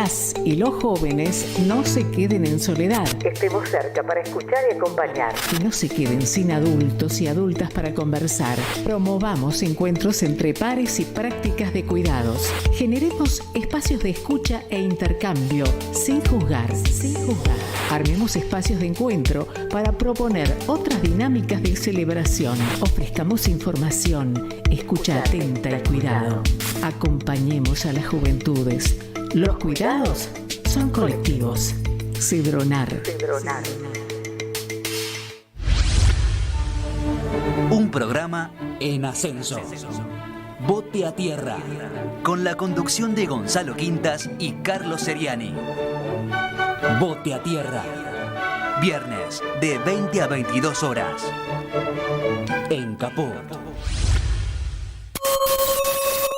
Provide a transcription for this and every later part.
las y los jóvenes no se queden en soledad. Estemos cerca para escuchar y acompañar. Que no se queden sin adultos y adultas para conversar. Promovamos encuentros entre pares y prácticas de cuidados. Generemos espacios de escucha e intercambio sin juzgar. Armemos espacios de encuentro para proponer otras dinámicas de celebración. Ofrezcamos información, escucha atenta y cuidado. Acompañemos a las juventudes. Los cuidados son colectivos. Cedronar. Un programa en ascenso. Bote a tierra. Con la conducción de Gonzalo Quintas y Carlos Seriani. Bote a tierra. Viernes de 20 a 22 horas. En Caput.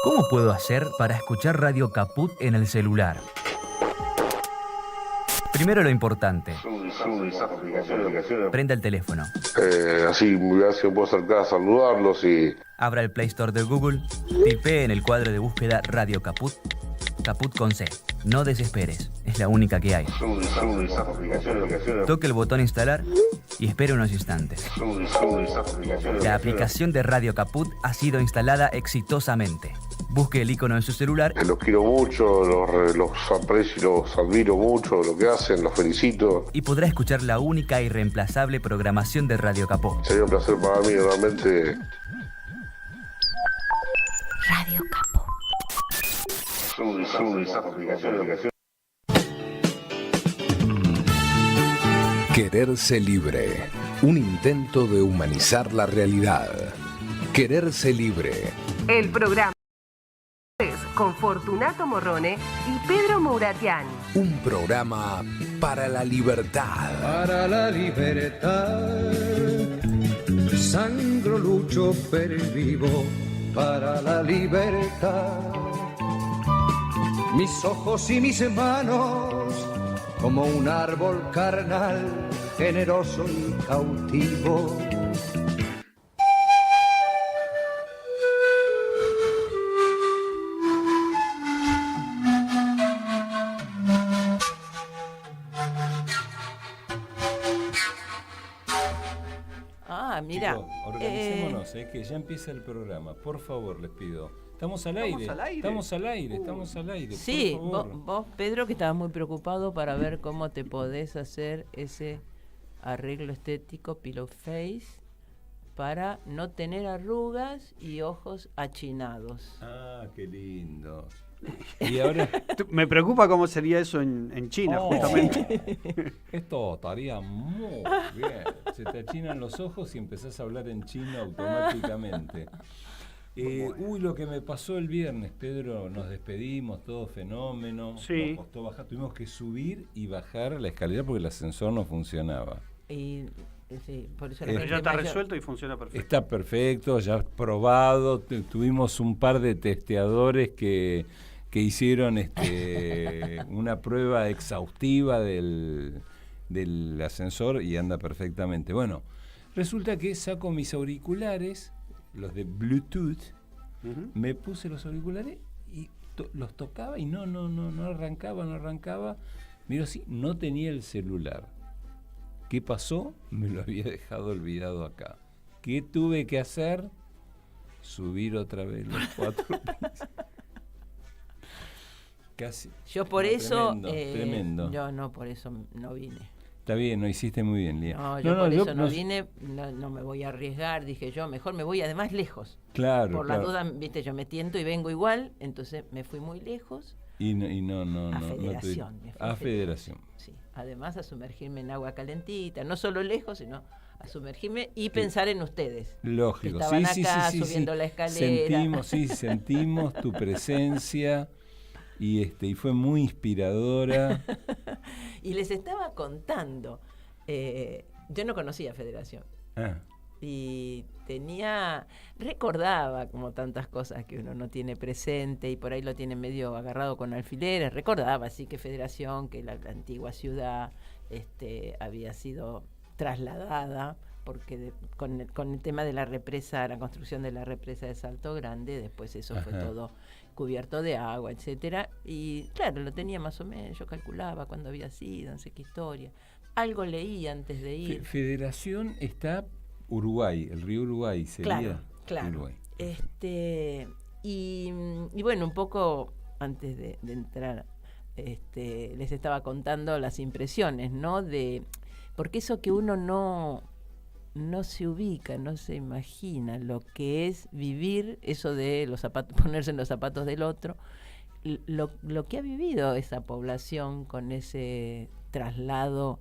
¿Cómo puedo hacer para escuchar Radio Caput en el celular? Primero lo importante. Prenda el teléfono. Así me puedo acercar a saludarlos y... Abra el Play Store de Google. Tipee en el cuadro de búsqueda Radio Caput. Caput con C. No desesperes. Es la única que hay. Toque el botón instalar y espere unos instantes. La aplicación de Radio Caput ha sido instalada exitosamente. Busque el icono en su celular. Los quiero mucho, los aprecio y los admiro mucho, lo que hacen, los felicito. Y podrá escuchar la única e irreemplazable programación de Radio Caput. Sería un placer para mí, realmente. Radio Caput. Quererse libre. Un intento de humanizar la realidad. Quererse libre. El programa con Fortunato Morrone y Pedro Mouratian. Un programa para la libertad. Para la libertad, sangro, lucho, pervivo para la libertad. Mis ojos y mis manos, como un árbol carnal, generoso y cautivo. Mira, chicos, organicémonos, que ya empieza el programa, por favor, les pido. Estamos al aire. Sí, por favor. vos, Pedro, que estabas muy preocupado para ver cómo te podés hacer ese arreglo estético, pillow face, para no tener arrugas y ojos achinados. Ah, qué lindo. Y ahora... Me preocupa cómo sería eso en China, justamente. Esto estaría muy bien. Se te achinan los ojos y empezás a hablar en chino automáticamente. Lo que me pasó el viernes, Pedro, nos despedimos, todo fenómeno. Sí. Nos costó bajar, tuvimos que subir y bajar la escalera porque el ascensor no funcionaba. Sí, por eso Pero ya está resuelto y funciona perfecto. Está perfecto, ya probado. Tuvimos un par de testeadores que hicieron una prueba exhaustiva del ascensor y anda perfectamente. Bueno, resulta que saco mis auriculares, los de Bluetooth, me puse los auriculares y los tocaba y no arrancaba. Miro así, no tenía el celular. ¿Qué pasó? Me lo había dejado olvidado acá. ¿Qué tuve que hacer? Subir otra vez los 4 pisos. Casi. Yo por eso... Tremendo. Yo no, por eso no vine. Está bien, no hiciste muy bien, Lía. No, yo por eso no vine, no me voy a arriesgar, dije yo, mejor me voy además lejos. Claro, por la duda, viste, yo me tiento y vengo igual, entonces me fui muy lejos. Y no. A Federación. A Federación. Sí, además a sumergirme en agua calentita, no solo lejos, sino a sumergirme y pensar en ustedes. Lógico, que estaban acá, subiendo la escalera. Sentimos tu presencia y fue muy inspiradora. Y les estaba contando, yo no conocía Federación. Y recordaba como tantas cosas que uno no tiene presente y por ahí lo tiene medio agarrado con alfileres, recordaba así que Federación, que la antigua ciudad había sido trasladada porque con el tema de la represa, la construcción de la represa de Salto Grande, después eso fue todo cubierto de agua, etcétera. Y claro, lo tenía más o menos, yo calculaba cuándo había sido, no sé qué historia. Algo leí antes de ir. Federación está Uruguay, el río Uruguay sería. Claro. Uruguay. Y bueno, un poco antes de entrar, les estaba contando las impresiones, ¿no? Porque eso que uno no se ubica, no se imagina lo que es vivir eso de los zapatos, ponerse en los zapatos del otro, lo que ha vivido esa población con ese traslado.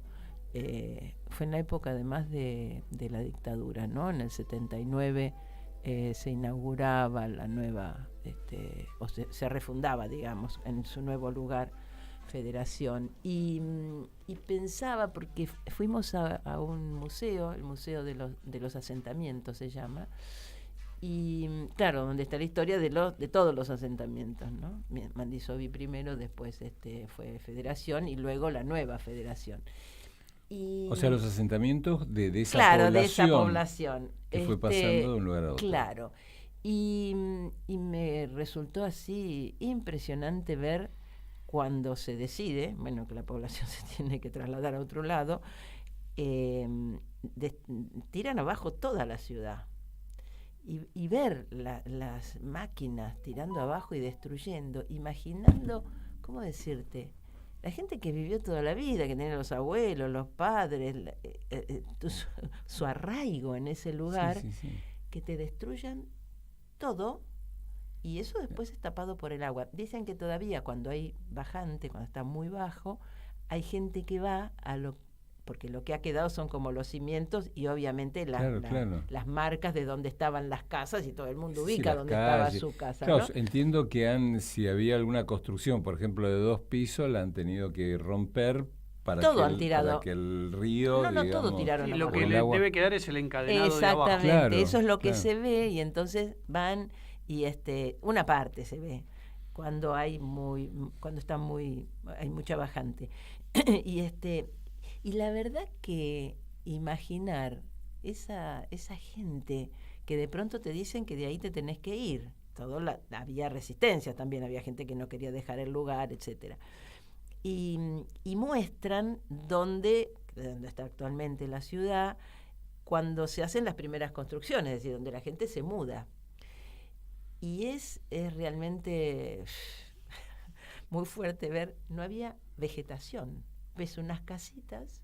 Fue en la época además de la dictadura, ¿no? En el 79 se inauguraba la nueva, o se refundaba, digamos, en su nuevo lugar, Federación. Y pensaba, porque fuimos a un museo, el Museo de los Asentamientos se llama, y claro, donde está la historia de todos los asentamientos, ¿no? Mandisoví primero, después fue Federación y luego la nueva Federación. O sea, los asentamientos de esa población. De esa población. Que fue pasando de un lugar a otro. Claro. Y me resultó así impresionante ver cuando se decide, bueno, que la población se tiene que trasladar a otro lado, tiran abajo toda la ciudad. Y ver las máquinas tirando abajo y destruyendo, imaginando, ¿cómo decirte? La gente que vivió toda la vida, que tenía los abuelos, los padres, su arraigo en ese lugar, que te destruyan todo, y eso después es tapado por el agua. Dicen que todavía cuando hay bajante, cuando está muy bajo, hay gente que va porque lo que ha quedado son como los cimientos y obviamente las marcas de donde estaban las casas, y todo el mundo ubica dónde estaba su casa. Claro, ¿no? entiendo que si había alguna construcción, por ejemplo, de 2 pisos, la han tenido que romper para que el río... No, todo tiraron. Y lo que le debe quedar es el encadenado de abajo. Exactamente, eso es lo que se ve, y entonces van y una parte se ve cuando hay mucha bajante. Y la verdad que imaginar esa gente que de pronto te dicen que de ahí te tenés que ir. Había resistencia también, había gente que no quería dejar el lugar, etcétera. Y muestran dónde está actualmente la ciudad, cuando se hacen las primeras construcciones, es decir, donde la gente se muda. Y es realmente muy fuerte ver, no había vegetación. Ves unas casitas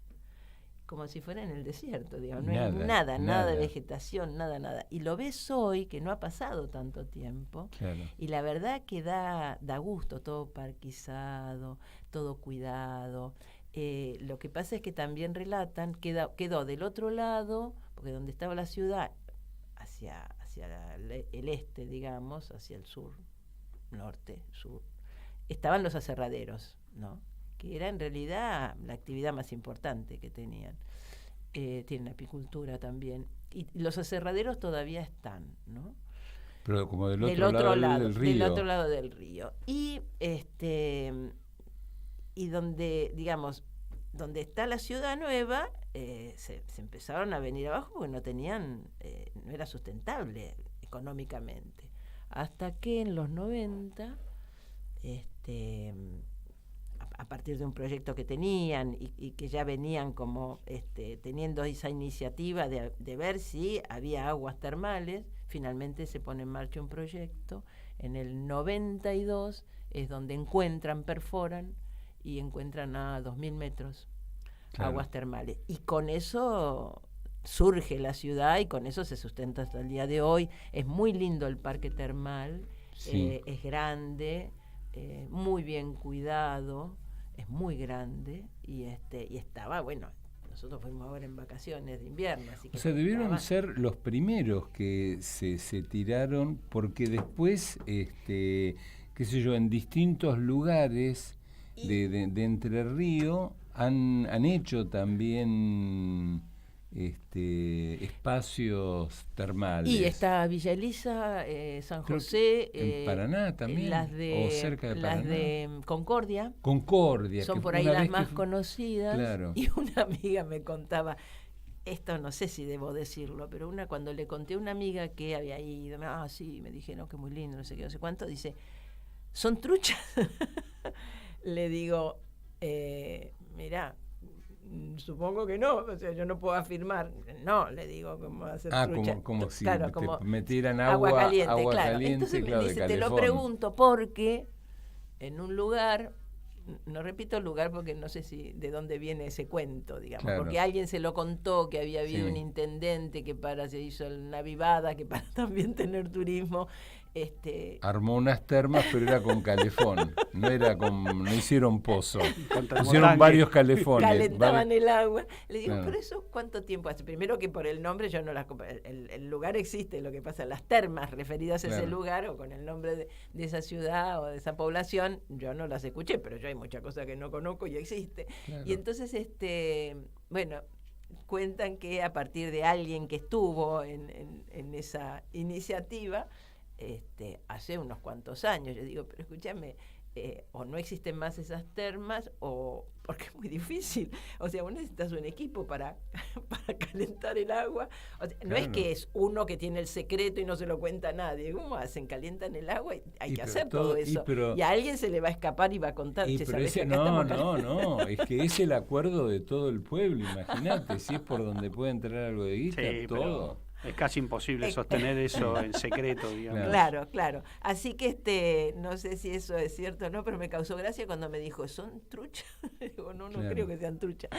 como si fuera en el desierto, digamos, no hay nada de vegetación, nada. Y lo ves hoy, que no ha pasado tanto tiempo, y la verdad que da gusto, todo parquizado, todo cuidado. Lo que pasa es que también relatan, quedó del otro lado, porque donde estaba la ciudad, hacia el este, digamos, hacia el sur, norte, sur, estaban los aserraderos, ¿no? Que era en realidad la actividad más importante que tenían. Tienen apicultura también. Y los aserraderos todavía están, ¿no? Pero como del otro lado del río. Del otro lado del río. Y donde, digamos, donde está la ciudad nueva, se empezaron a venir abajo porque no era sustentable económicamente. Hasta que en los 90, a partir de un proyecto que tenían y que ya venían como teniendo esa iniciativa de ver si había aguas termales, finalmente se pone en marcha un proyecto. En el 92 es donde perforan y encuentran a 2.000 metros aguas termales. Y con eso surge la ciudad y con eso se sustenta hasta el día de hoy. Es muy lindo el parque termal, es grande, muy bien cuidado, es muy grande y estaba, bueno, nosotros fuimos ahora en vacaciones de invierno, así que... O sea, debieron ser los primeros que se tiraron, porque después, qué sé yo, en distintos lugares de Entre Ríos han hecho también espacios termales. Y está Villa Elisa, San José, en Paraná también, o cerca de Paraná. Las de Concordia Concordia son por ahí las más conocidas. Claro. Y una amiga me contaba esto no sé si debo decirlo, pero cuando le conté a una amiga que había ido, sí, me dijeron que muy lindo, no sé qué, no sé cuánto, dice, ¿son truchas? Le digo, mirá, supongo que no, o sea, yo no puedo afirmar. No, le digo, ¿cómo va a ser trucha? Como si claro, te como metieran agua caliente, claro. caliente, Entonces claro, me dice, de te lo calefón. pregunto porque en un lugar, no repito el lugar porque no sé si de dónde viene ese cuento, digamos, Claro. porque alguien se lo contó, que había habido Sí. un intendente que se hizo una vivada, que para también tener turismo, Armó unas termas, pero era con calefón, no hicieron pozo, Con pusieron termotanque. varios calefones. calentaban el agua. Le digo, Claro. ¿pero eso cuánto tiempo hace? Primero que por el nombre yo no las el lugar existe, lo que pasa, las termas referidas a ese Claro. lugar o con el nombre de esa ciudad o de esa población, yo no las escuché, pero yo hay muchas cosas que no conozco y existe. Claro. Y entonces, bueno, cuentan que a partir de alguien que estuvo en esa iniciativa, hace unos cuantos años, yo digo, pero escúchame, o no existen más esas termas, o porque es muy difícil. O sea, vos necesitas un equipo para calentar el agua. O sea, no es Claro. que es uno que tiene el secreto y no se lo cuenta a nadie. ¿Cómo hacen? Calientan el agua y hay Y que pero hacer todo eso. Y a alguien se le va a escapar y va a contar. Y "Che, pero ¿sabés que ese, acá no, estamos no, es que es el acuerdo de todo el pueblo, imagínate, si es por donde puede entrar algo de guita, Sí, todo. pero es casi imposible sostener eso en secreto, digamos. Claro. Claro. Así que no sé si eso es cierto o no, pero me causó gracia cuando me dijo, ¿son truchas? Digo, no Claro. creo que sean truchas.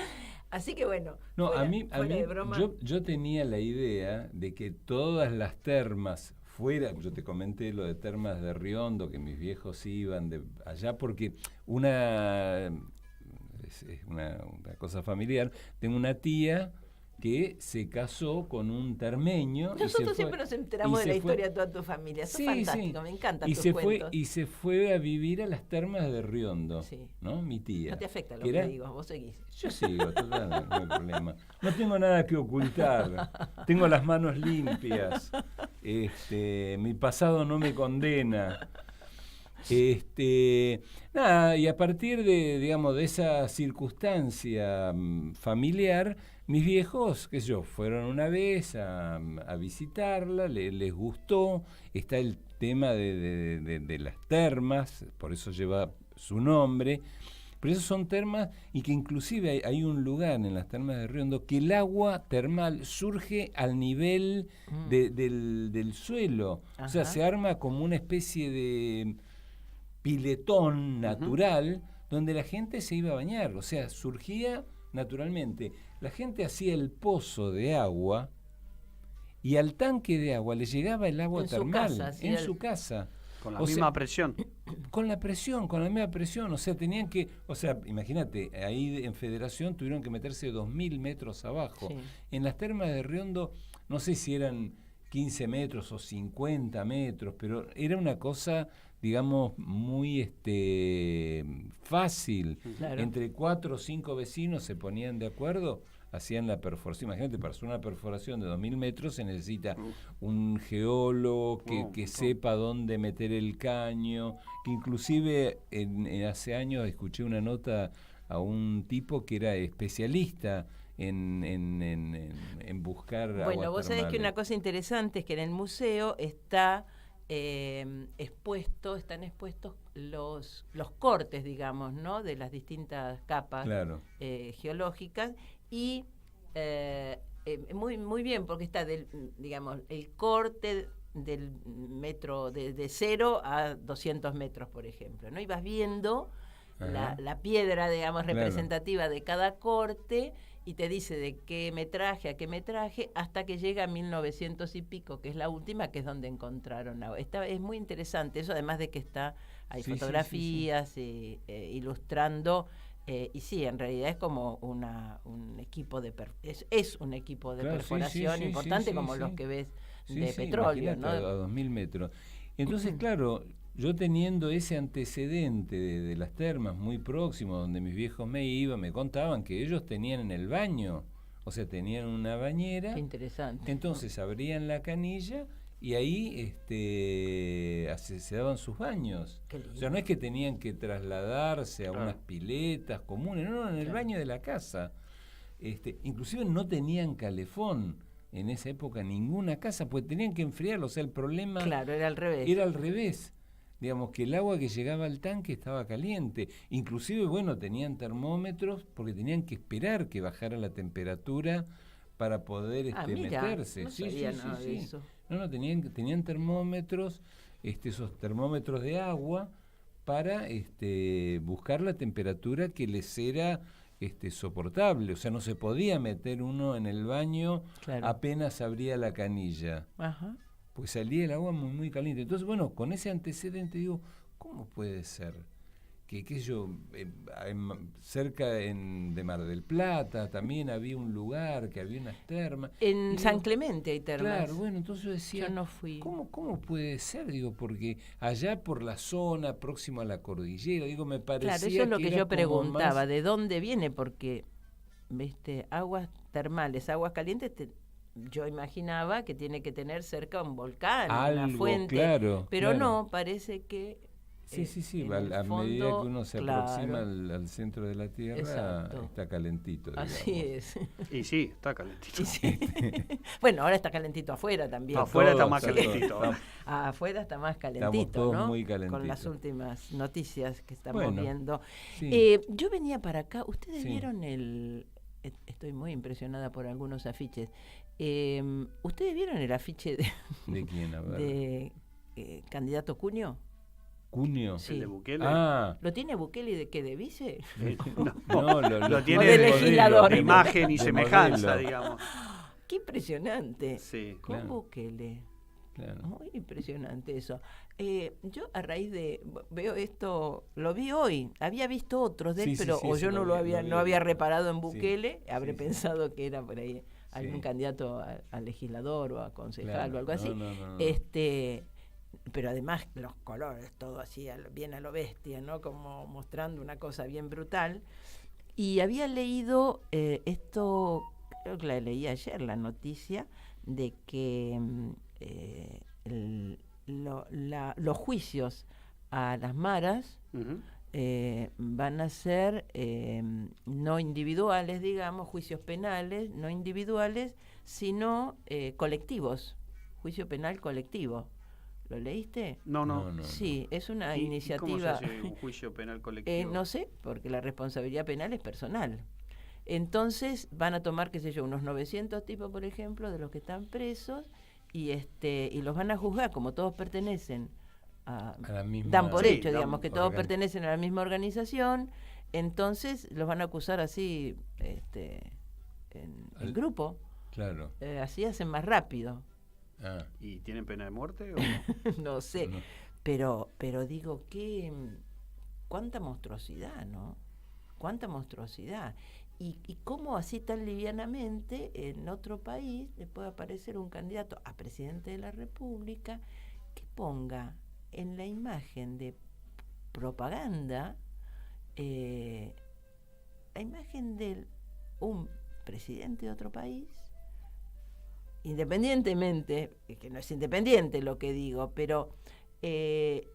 Así que bueno, No, fuera a mí de broma. yo tenía la idea de que todas las termas fuera, yo te comenté lo de termas de Riondo, que mis viejos iban de allá porque es una cosa familiar, tengo una tía que se casó con un termeño. Nosotros siempre nos enteramos de la fue- historia de toda tu familia. Eso Sí, es fantástico, sí. me encantan y tus se cuentos. se fue a vivir a las termas de Riondo, Sí. ¿no? Mi tía. No te afecta lo que que era- digo, vos seguís. Yo sigo, total, no hay problema. No tengo nada que ocultar. Tengo las manos limpias. Mi pasado no me condena. Nada, y a partir de, digamos, de esa circunstancia familiar, mis viejos, qué sé yo, fueron una vez a visitarla, les gustó, está el tema de las termas, por eso lleva su nombre, pero esas son termas y que inclusive hay un lugar en las termas de Riondo que el agua termal surge al nivel del suelo, o sea, Ajá. se arma como una especie de piletón natural donde la gente se iba a bañar, o sea, surgía naturalmente. La gente hacía el pozo de agua y al tanque de agua le llegaba el agua En su termal casa, sí, en su casa. Con la O misma sea, presión. con la misma presión, o sea, tenían que, o sea, imagínate, ahí en Federación tuvieron que meterse 2000 metros abajo. Sí. En las termas de Riondo, no sé si eran 15 metros o 50 metros, pero era una cosa, digamos, muy fácil. Claro. Entre 4 o 5 vecinos se ponían de acuerdo, hacían la perforación. Imagínate, para hacer una perforación de 2000 metros se necesita un geólogo que sepa dónde meter el caño, que inclusive hace años escuché una nota a un tipo que era especialista en buscar aguas Bueno, vos sabés que termales. una cosa interesante es que en el museo están expuestos los cortes, digamos, ¿no? De las distintas capas Claro. geológicas y muy bien porque está digamos, el corte del metro de 0 a 200 metros, por ejemplo, ¿no? Y vas viendo la piedra, digamos, Claro. representativa de cada corte y te dice de qué metraje a qué metraje hasta que llega a 1900 y pico, que es la última, que es donde encontraron agua. Es muy interesante eso, además de que hay Sí, sí, fotografías ilustrando, y sí, en realidad es como un equipo es un equipo de Claro, sí, perforación sí, sí, importante, sí, como sí. los que ves Sí, de sí, petróleo, imagínate, ¿no? a 2000 metros. Entonces, claro, yo teniendo ese antecedente de las termas muy próximo, donde mis viejos me contaban que ellos tenían en el baño, o sea, tenían una bañera. Qué interesante. Entonces abrían la canilla y ahí se daban sus baños. Qué lindo. O sea, no es que tenían que trasladarse a unas piletas comunes, no, en el baño de la casa. inclusive no tenían calefón en esa época ninguna casa, pues tenían que enfriarlo, o sea, el problema Claro, era al revés. era al revés. Digamos que el agua que llegaba al tanque estaba caliente. Inclusive, bueno, tenían termómetros porque tenían que esperar que bajara la temperatura para poder Mira, meterse. no sabía nada de eso. No, tenían termómetros, esos termómetros de agua para buscar la temperatura que les era soportable. O sea, no se podía meter uno en el baño apenas abría la canilla. Ajá. Pues salía el agua muy, muy caliente. Entonces, bueno, con ese antecedente digo, ¿cómo puede ser que cerca de Mar del Plata también había un lugar, que había unas termas? En San Clemente hay termas. Claro, bueno, entonces yo decía, yo no fui. ¿Cómo puede ser? Digo, porque allá por la zona, próximo a la cordillera, digo, me parecía Claro, eso es lo que yo preguntaba, más... ¿de dónde viene? Porque, aguas termales, aguas calientes, yo imaginaba que tiene que tener cerca un volcán, una fuente, claro, pero no, parece que sí, a medida que uno se aproxima al centro de la Tierra, está calentito, digamos. Así es. Y sí, está calentito. Sí. Bueno, ahora está calentito afuera también. Afuera está más calentito. Afuera está más calentito, estamos todos ¿no? muy calentitos. Con las últimas noticias que estamos viendo. Sí. Yo venía para acá, ustedes vieron estoy muy impresionada por algunos afiches. ¿Ustedes vieron el afiche ¿De quién? A ver. de candidato Cunio? ¿Cunio? Sí. ¿El de Bukele? ¿Lo tiene Bukele de qué? ¿De vice? No, lo tiene de legislador. De imagen y de semejanza, modelo. digamos. ¡Qué impresionante! Sí, Con claro. Bukele. Claro. Muy impresionante eso. Yo a raíz de veo esto, lo vi hoy, había visto otros de él, pero sí, o yo no lo había reparado en Sí, Bukele, habré sí. pensado que era por ahí algún candidato a legislador o a concejal o algo así. No. Pero además los colores, todo así bien a lo bestia, ¿no? Como mostrando una cosa bien brutal. Y había leído esto, creo que la leí ayer, la noticia de que los juicios a las maras van a ser no individuales, digamos, juicios penales, no individuales, sino colectivos, juicio penal colectivo. ¿Lo leíste? No. Sí, es una iniciativa. ¿Cómo se hace un juicio penal colectivo? No sé, porque la responsabilidad penal es personal. Entonces van a tomar, qué sé yo, unos 900 tipos, por ejemplo, de los que están presos y los van a juzgar, como todos pertenecen a la misma, dan por hecho, digamos, que todos pertenecen a la misma organización, entonces los van a acusar así en grupo. Claro. Así hacen más rápido. ¿Y tienen pena de muerte? No sé, pero digo que cuánta monstruosidad, ¿no? Cuánta monstruosidad. Y cómo así tan livianamente en otro país le puede aparecer un candidato a presidente de la República que ponga en la imagen de propaganda la imagen de un presidente de otro país, independientemente, que no es independiente lo que digo, pero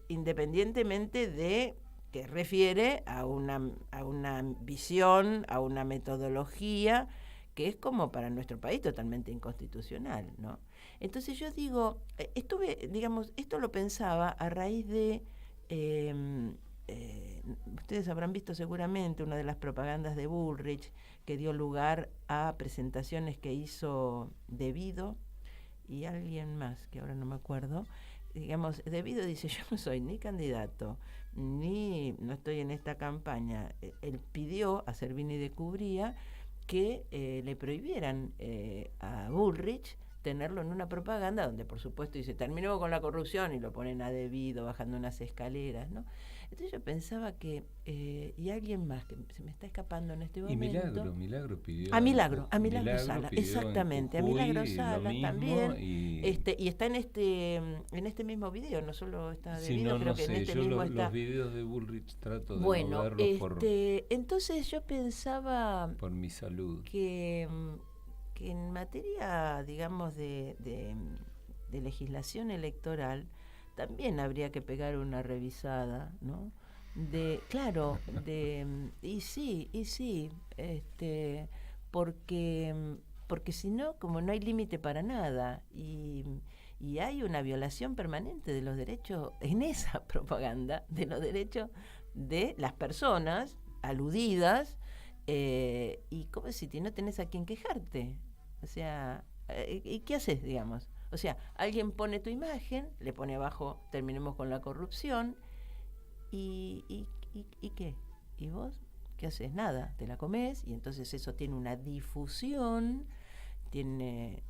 independientemente de que refiere a una visión, a una metodología que es como para nuestro país totalmente inconstitucional, ¿no? Entonces yo digo, esto lo pensaba a raíz de, ustedes habrán visto seguramente una de las propagandas de Bullrich que dio lugar a presentaciones que hizo Devido y alguien más, que ahora no me acuerdo. Digamos, Devido dice, yo no soy ni candidato, ni no estoy en esta campaña. Él pidió a Servini de Cubría que le prohibieran a Bullrich tenerlo en una propaganda donde, por supuesto, dice, terminó con la corrupción y lo ponen a Devido bajando unas escaleras, ¿no? Entonces yo pensaba que, y alguien más que se me está escapando en este momento. Y Milagro pidió. Milagro Sala, exactamente, a Milagro Sala también. Y está en este mismo video, no solo está Devido, creo que en este mismo está. Los videos de Bullrich trato de no verlos entonces yo pensaba por mi salud. Que en materia, digamos, de legislación electoral también habría que pegar una revisada, ¿no? porque si no, como no hay límite para nada, y hay una violación permanente de los derechos, en esa propaganda, de los derechos de las personas aludidas, y como si no tenés a quien quejarte. O sea, ¿y qué haces, digamos? O sea, alguien pone tu imagen, le pone abajo, terminemos con la corrupción, y ¿qué? ¿Y vos qué haces? Nada, te la comés, y entonces eso tiene una difusión, tiene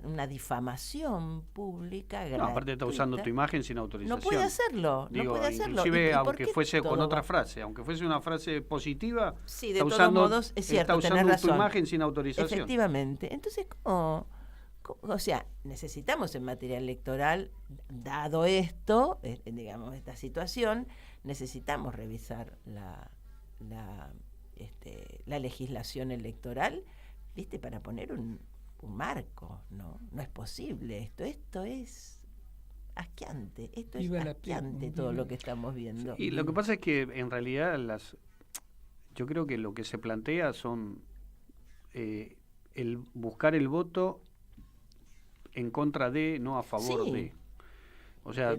una difamación pública gratuita. No, aparte está usando tu imagen sin autorización. No puede hacerlo, Digo, no puede hacerlo. Inclusive, ¿Y aunque fuese con otra va? frase, aunque fuese una frase positiva, Sí, de está todos usando, modos, es cierto, está tenés usando razón. tu imagen sin autorización. Efectivamente. Entonces, o sea, necesitamos en materia electoral, dado esto, digamos, esta situación, necesitamos revisar la legislación electoral, ¿viste? Para poner un marco, ¿no? No es posible esto es asqueante, todo lo que estamos viendo. Y lo que pasa es que en realidad yo creo que lo que se plantea son el buscar el voto en contra de, no a favor de. O sea,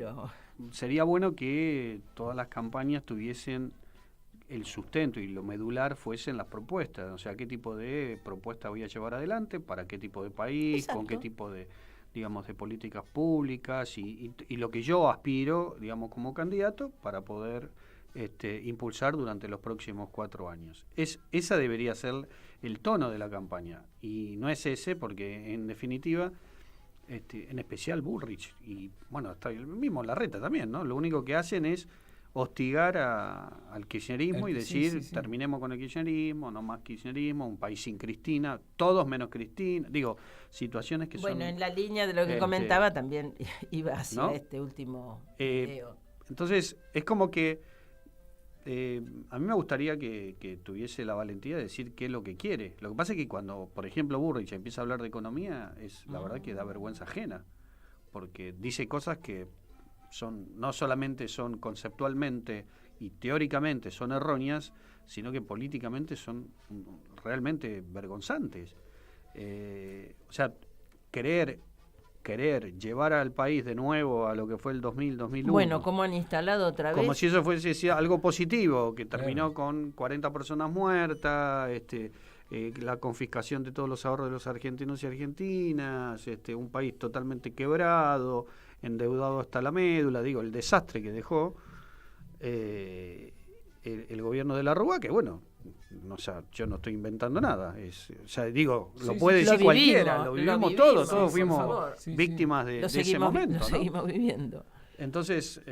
sería bueno que todas las campañas tuviesen el sustento y lo medular fuesen las propuestas. O sea, qué tipo de propuesta voy a llevar adelante, para qué tipo de país, Exacto. con qué tipo de, digamos, de políticas públicas y lo que yo aspiro, digamos, como candidato para poder impulsar durante los próximos 4 años. Esa debería ser el tono de la campaña, y no es ese porque, en definitiva, en especial Bullrich, y bueno, está el mismo Larreta también, ¿no? Lo único que hacen es hostigar al kirchnerismo y decir, terminemos con el kirchnerismo, no más kirchnerismo, un país sin Cristina, todos menos Cristina, digo, situaciones que son... Bueno, en la línea de lo que comentaba también iba hacia, ¿no?, este último video. Entonces, es como que a mí me gustaría que tuviese la valentía de decir qué es lo que quiere. Lo que pasa es que cuando, por ejemplo, Bullrich empieza a hablar de economía, la verdad que da vergüenza ajena, porque dice cosas que no solamente son conceptualmente y teóricamente son erróneas, sino que políticamente son realmente vergonzantes. O sea, querer llevar al país de nuevo a lo que fue el 2000-2001. Bueno, como han instalado otra vez. Como si eso fuese algo positivo, que terminó con 40 personas muertas, la confiscación de todos los ahorros de los argentinos y argentinas, un país totalmente quebrado, endeudado hasta la médula, digo, el desastre que dejó el gobierno de la Rúa, que bueno, o sea, yo no estoy inventando nada, o sea, digo, lo puede decir cualquiera, lo vivimos todos fuimos víctimas de ese momento, lo seguimos viviendo. Entonces,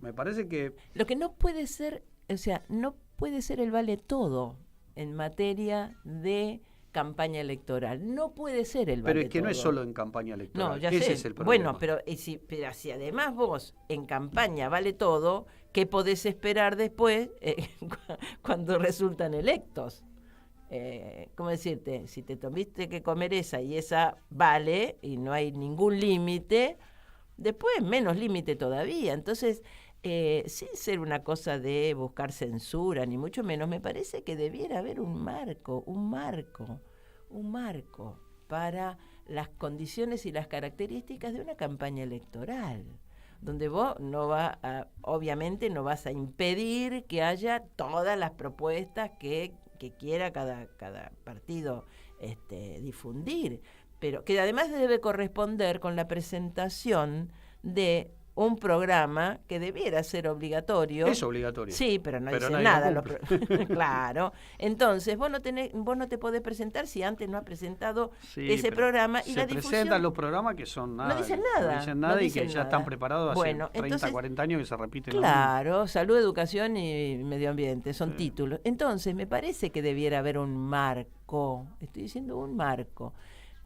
me parece que... Lo que no puede ser, o sea, no puede ser el vale todo en materia de campaña electoral. No puede ser el vale todo. Pero es que no es solo en campaña electoral. No, ya ese sé. Es el problema. Bueno, pero si además vos en campaña vale todo, ¿qué podés esperar después cuando resultan electos? ¿Cómo decirte? Si te tuviste que comer esa y esa vale y no hay ningún límite, después menos límite todavía. Entonces, sin ser una cosa de buscar censura, ni mucho menos, me parece que debiera haber un marco para las condiciones y las características de una campaña electoral, donde vos obviamente no vas a impedir que haya todas las propuestas que quiera cada partido difundir, pero que además debe corresponder con la presentación de un programa que debiera ser obligatorio. Es obligatorio. Sí, pero no dice nada. Claro. Entonces, vos no te podés presentar si antes no has presentado ese programa. Y la difusión... Se presentan los programas que son nada. No dicen nada. No dicen nada y que ya están preparados hace 30, 40 años que se repiten. Claro, salud, educación y medio ambiente, son títulos. Entonces, me parece que debiera haber un marco. Estoy diciendo un marco.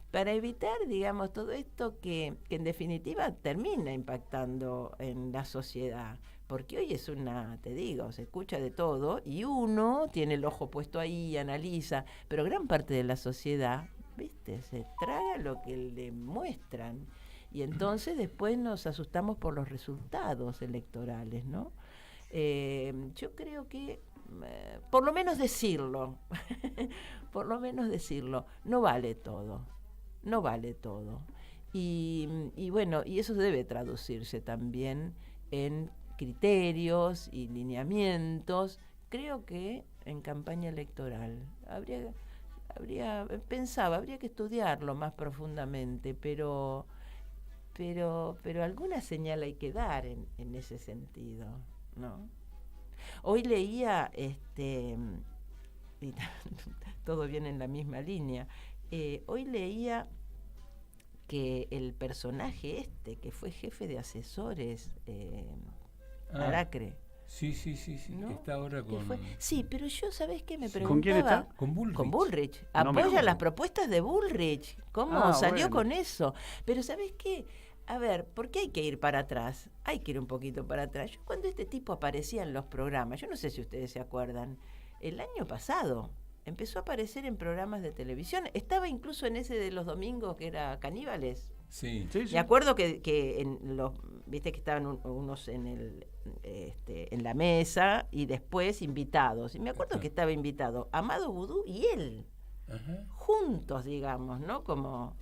Para evitar, digamos, todo esto que en definitiva termina impactando en la sociedad. Porque hoy es se escucha de todo y uno tiene el ojo puesto ahí, analiza, pero gran parte de la sociedad, ¿viste?, se traga lo que le muestran. Y entonces después nos asustamos por los resultados electorales, ¿no? Yo creo que por lo menos decirlo, por lo menos decirlo, no vale todo, no vale todo. Y bueno, y eso debe traducirse también en criterios y lineamientos, creo que en campaña electoral. Habría que estudiarlo más profundamente, pero alguna señal hay que dar en ese sentido, ¿no? Hoy leía, y todo viene en la misma línea, hoy leía que el personaje que fue jefe de asesores, Aracre. Sí, ¿no? que está ahora con... Sí, pero yo, ¿sabés qué? Me preguntaba... ¿Con quién está? Con Bullrich. Con Bullrich. No me Apoya acuerdo. las propuestas de Bullrich. ¿Cómo salió bueno. con eso? Pero ¿sabés qué? A ver, ¿por qué hay que ir para atrás? Hay que ir un poquito para atrás. Yo, cuando este tipo aparecía en los programas, yo no sé si ustedes se acuerdan, el año pasado empezó a aparecer en programas de televisión. Estaba incluso en ese de los domingos que era Caníbales. Sí. Me acuerdo que en los, viste que estaban unos en la mesa y después invitados. Y me acuerdo que estaba invitado Amado Vudú y él. Ajá. Juntos, digamos, ¿no? Como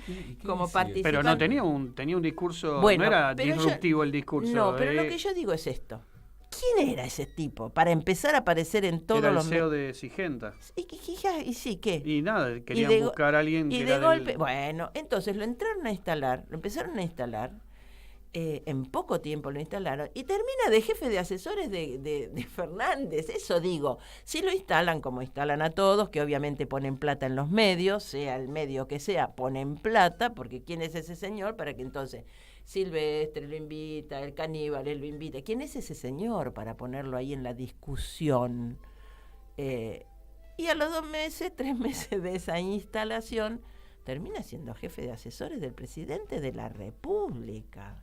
¿Y qué como decía? participantes. Pero no tenía un discurso, Bueno, no era pero disruptivo el discurso. No, pero lo que yo digo es esto. ¿Quién era ese tipo? Para empezar a aparecer en todos era el los CEO de Sigenta. y sí, ¿qué? Y nada, querían de buscar a alguien y que de era golpe, del... bueno, entonces lo empezaron a instalar, en poco tiempo lo instalaron, y termina de jefe de asesores de Fernández. Eso digo, si lo instalan como instalan a todos, que obviamente ponen plata en los medios, sea el medio que sea, ponen plata, porque ¿quién es ese señor? Para que entonces Silvestre lo invita, el Caníbales lo invita. ¿Quién es ese señor para ponerlo ahí en la discusión? Y a los 2 meses, 3 meses de esa instalación, termina siendo jefe de asesores del presidente de la República.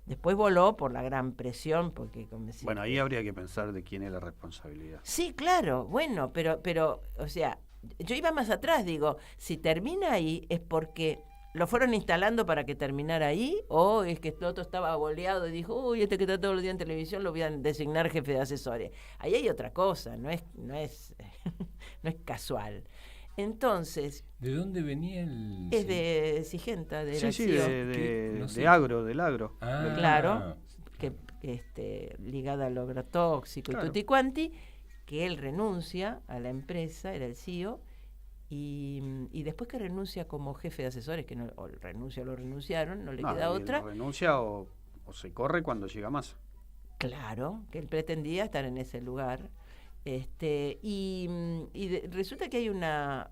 Después voló por la gran presión, porque... Bueno, ahí habría que pensar de quién es la responsabilidad. Sí, claro, bueno, pero, o sea, yo iba más atrás, digo, si termina ahí es porque lo fueron instalando para que terminara ahí, o es que el otro estaba boleado y dijo, uy, este que está todo el día en televisión lo voy a designar jefe de asesores. Ahí hay otra cosa, no es no es casual. Entonces... ¿De dónde venía el...? Es de Sigenta, de la Sí, CIO. No sé. del agro. Ah, Claro, que ligada al agrotóxico Claro. y tutti quanti, que él renuncia a la empresa, era el CEO, y después que renuncia como jefe de asesores, que no, o renuncia o lo renunciaron, no le queda y otra. renuncia o se corre cuando llega más. Claro, que él pretendía estar en ese lugar. Resulta que hay una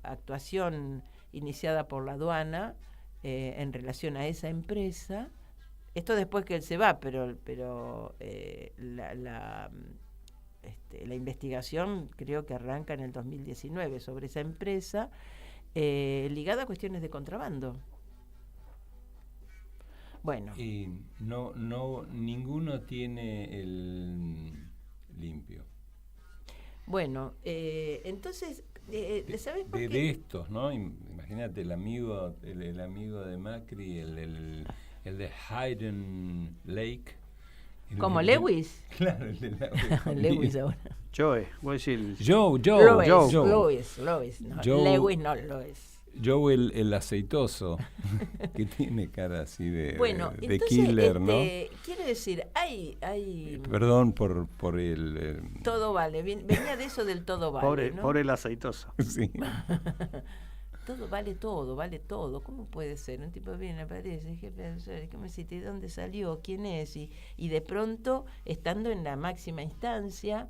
actuación iniciada por la aduana en relación a esa empresa. Esto después que él se va, pero la investigación creo que arranca en el 2019 sobre esa empresa ligada a cuestiones de contrabando. Bueno. Y ninguno tiene el limpio. Bueno, entonces, ¿sabes por qué? De estos, ¿no? Imagínate el amigo de Macri, el de Hayden Lake. ¿Como Lewis? Claro, el de Lewis ahora. Joe, voy a decir... Joe. Lewis, no, Joe. Lewis no, Lewis. Joe el aceitoso, que tiene cara así de entonces, killer, ¿no? Quiero decir, hay Perdón por el... todo vale, venía de eso del todo vale, Pobre, ¿no? pobre el aceitoso. Sí. Todo vale todo. ¿Cómo puede ser? Un tipo viene, aparece, jefe de asesores, ¿cómo se ¿de dónde salió? ¿Quién es? Y de pronto, estando en la máxima instancia,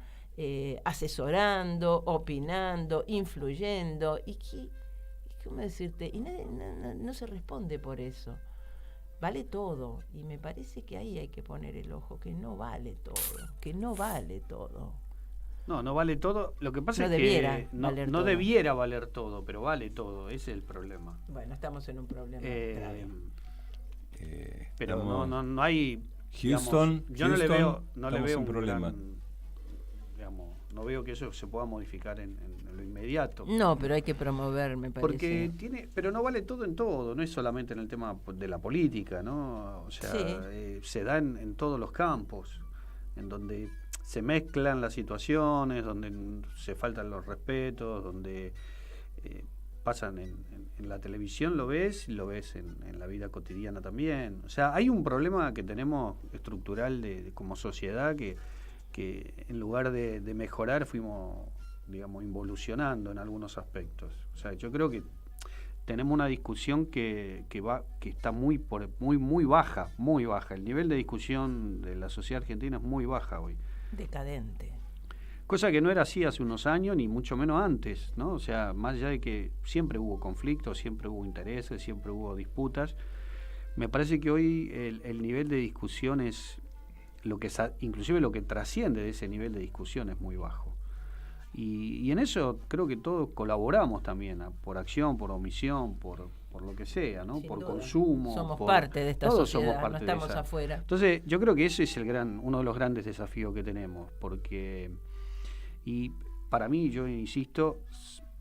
asesorando, opinando, influyendo, ¿cómo decirte? Y no se responde por eso. Vale todo. Y me parece que ahí hay que poner el ojo, que no vale todo. No vale todo. Lo que pasa No es debiera que valer no todo. debiera valer todo, pero vale todo. Ese es el problema. Bueno, estamos en un problema grave. Pero estamos- no hay... Houston, digamos, yo no le veo estamos en un problema. no veo que eso se pueda modificar en lo inmediato. No, pero hay que promover, me parece. Porque pero no vale todo en todo, no es solamente en el tema de la política, ¿no? O sea, Sí. se da en todos los campos. en donde se mezclan las situaciones, donde se faltan los respetos, donde pasan en la televisión, lo ves, y lo ves en la vida cotidiana también. O sea, hay un problema que tenemos estructural como sociedad que en lugar de mejorar fuimos, digamos, involucionando en algunos aspectos. O sea, yo creo que tenemos una discusión que está muy baja, muy baja. El nivel de discusión de la sociedad argentina es muy baja hoy. Decadente. Cosa que no era así hace unos años, ni mucho menos antes, ¿no? O sea, más allá de que siempre hubo conflictos, siempre hubo intereses, siempre hubo disputas, me parece que hoy el nivel de discusión es inclusive lo que trasciende de ese nivel de discusión es muy bajo. Y en eso creo que todos colaboramos también, por acción, por omisión, por lo que sea, ¿no? Por consumo. Somos parte de esta todos sociedad, somos parte no estamos de esa. afuera. Entonces, yo creo que ese es uno de los grandes desafíos que tenemos, porque, y para mí, yo insisto,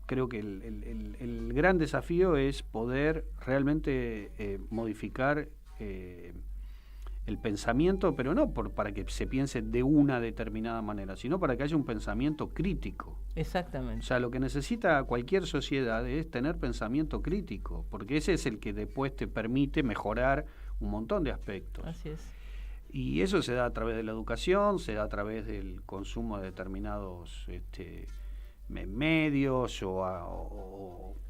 creo que el gran desafío es poder realmente modificar el pensamiento, pero no para que se piense de una determinada manera, sino para que haya un pensamiento crítico. Exactamente. O sea, lo que necesita cualquier sociedad es tener pensamiento crítico, porque ese es el que después te permite mejorar un montón de aspectos. Así es. Y eso se da a través de la educación, se da a través del consumo de determinados medios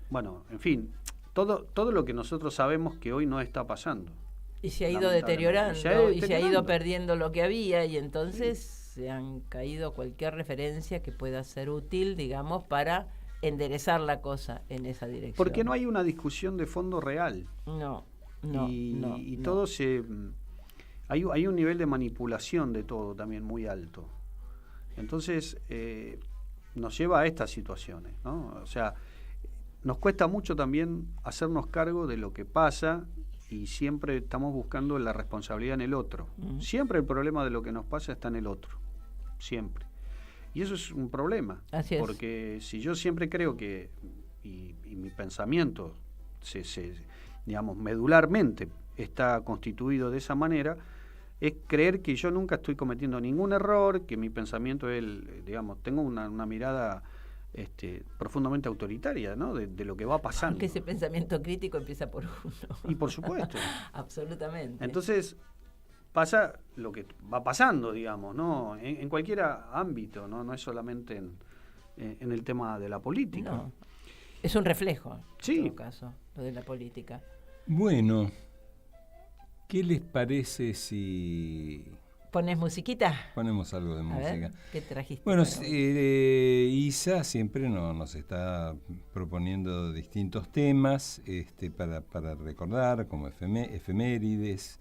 bueno, en fin, todo lo que nosotros sabemos que hoy no está pasando. Y se ha ido deteriorando, y se ha ido perdiendo lo que había, y entonces se han caído cualquier referencia que pueda ser útil, digamos, para enderezar la cosa en esa dirección. Porque no hay una discusión de fondo real. No. Todo hay un nivel de manipulación de todo también muy alto. Entonces nos lleva a estas situaciones, ¿no? O sea, nos cuesta mucho también hacernos cargo de lo que pasa, y siempre estamos buscando la responsabilidad en el otro. Siempre el problema de lo que nos pasa está en el otro, siempre. Y eso es un problema. Así es. Porque si yo siempre creo que, y mi pensamiento, digamos, medularmente está constituido de esa manera, es creer que yo nunca estoy cometiendo ningún error, que mi pensamiento es, digamos, tengo una mirada profundamente autoritaria, ¿no? De lo que va pasando. Aunque ese pensamiento crítico empieza por uno. Y por supuesto. Absolutamente. Entonces pasa lo que va pasando, digamos, ¿no? En cualquier ámbito, no es solamente en el tema de la política. No. Es un reflejo, sí, en todo caso, lo de la política. Bueno, ¿qué les parece si ¿Pones musiquita? ponemos algo de música? Ver, ¿qué trajiste? Bueno, Isa siempre nos está proponiendo distintos temas para recordar, como efemérides.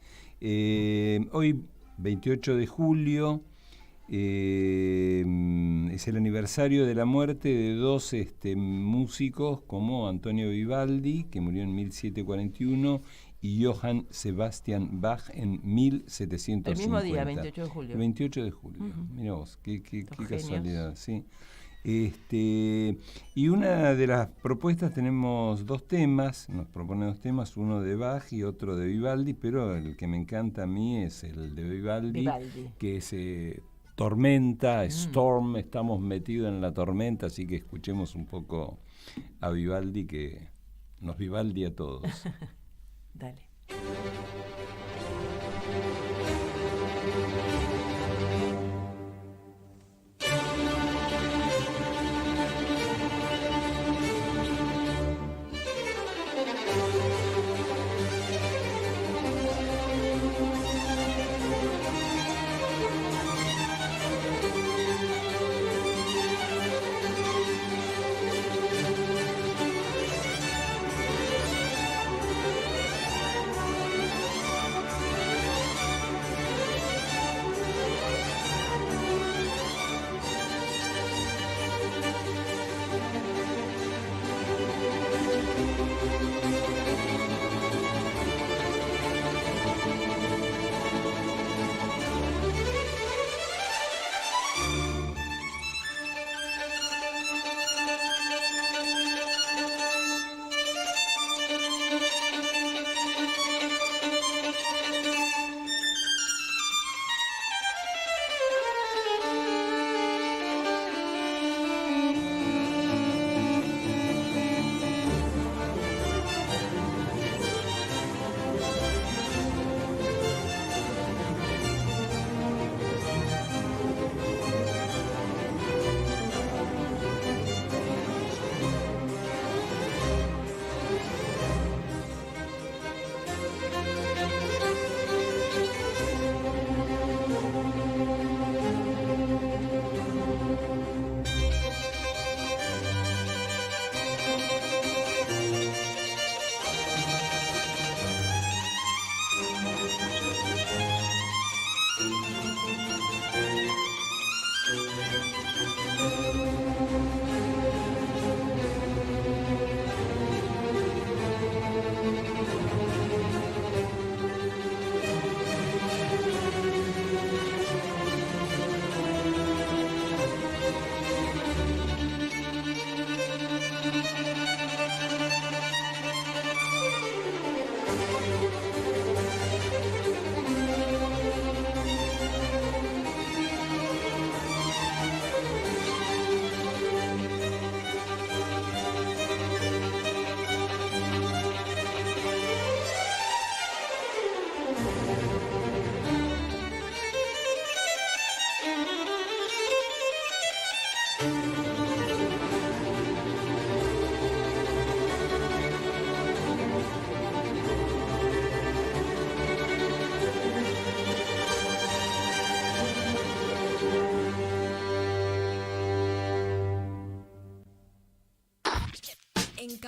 Hoy, 28 de julio, es el aniversario de la muerte de dos músicos como Antonio Vivaldi, que murió en 1741, y Johann Sebastian Bach en 1750. El mismo día, 28 de julio. El 28 de julio, mira vos, qué casualidad, sí. Y una de las propuestas, tenemos dos temas, nos propone dos temas, uno de Bach y otro de Vivaldi, pero el que me encanta a mí es el de Vivaldi. Que es Tormenta, Storm, estamos metidos en la tormenta, así que escuchemos un poco a Vivaldi, que nos Vivaldi a todos. Dale.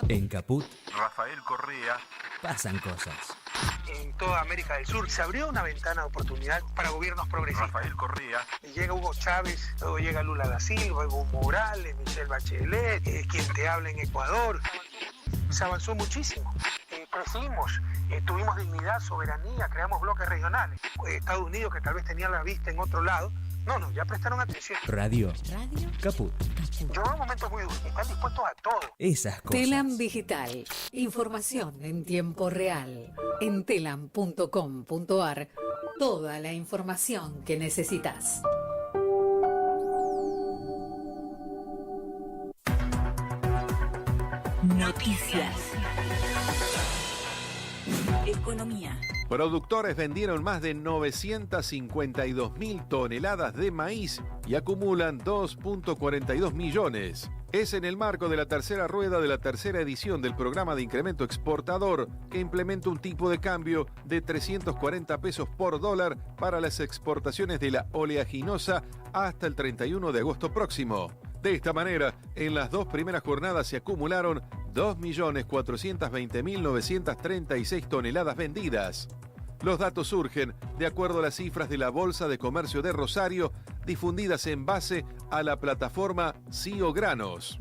En Caput Rafael Correa. pasan cosas. En toda América del Sur se abrió una ventana de oportunidad para gobiernos progresistas. Rafael Correa. Y llega Hugo Chávez, luego llega Lula da Silva, Evo Morales, Michelle Bachelet, quien te habla en Ecuador. Se avanzó muchísimo. Crecimos, tuvimos dignidad, soberanía, creamos bloques regionales. Estados Unidos, que tal vez tenía la vista en otro lado, no, ya prestaron atención. Radio Caput. Yo veo momentos muy duros y están dispuestos a todo. Esas cosas. Telam Digital. Información en tiempo real. En telam.com.ar. Toda la información que necesitas. Noticias. Economía. Productores vendieron más de 952.000 toneladas de maíz y acumulan 2.42 millones. Es en el marco de la tercera rueda de la tercera edición del programa de incremento exportador que implementa un tipo de cambio de 340 pesos por dólar para las exportaciones de la oleaginosa hasta el 31 de agosto próximo. De esta manera, en las dos primeras jornadas se acumularon 2.420.936 toneladas vendidas. Los datos surgen de acuerdo a las cifras de la Bolsa de Comercio de Rosario, difundidas en base a la plataforma CIO Granos.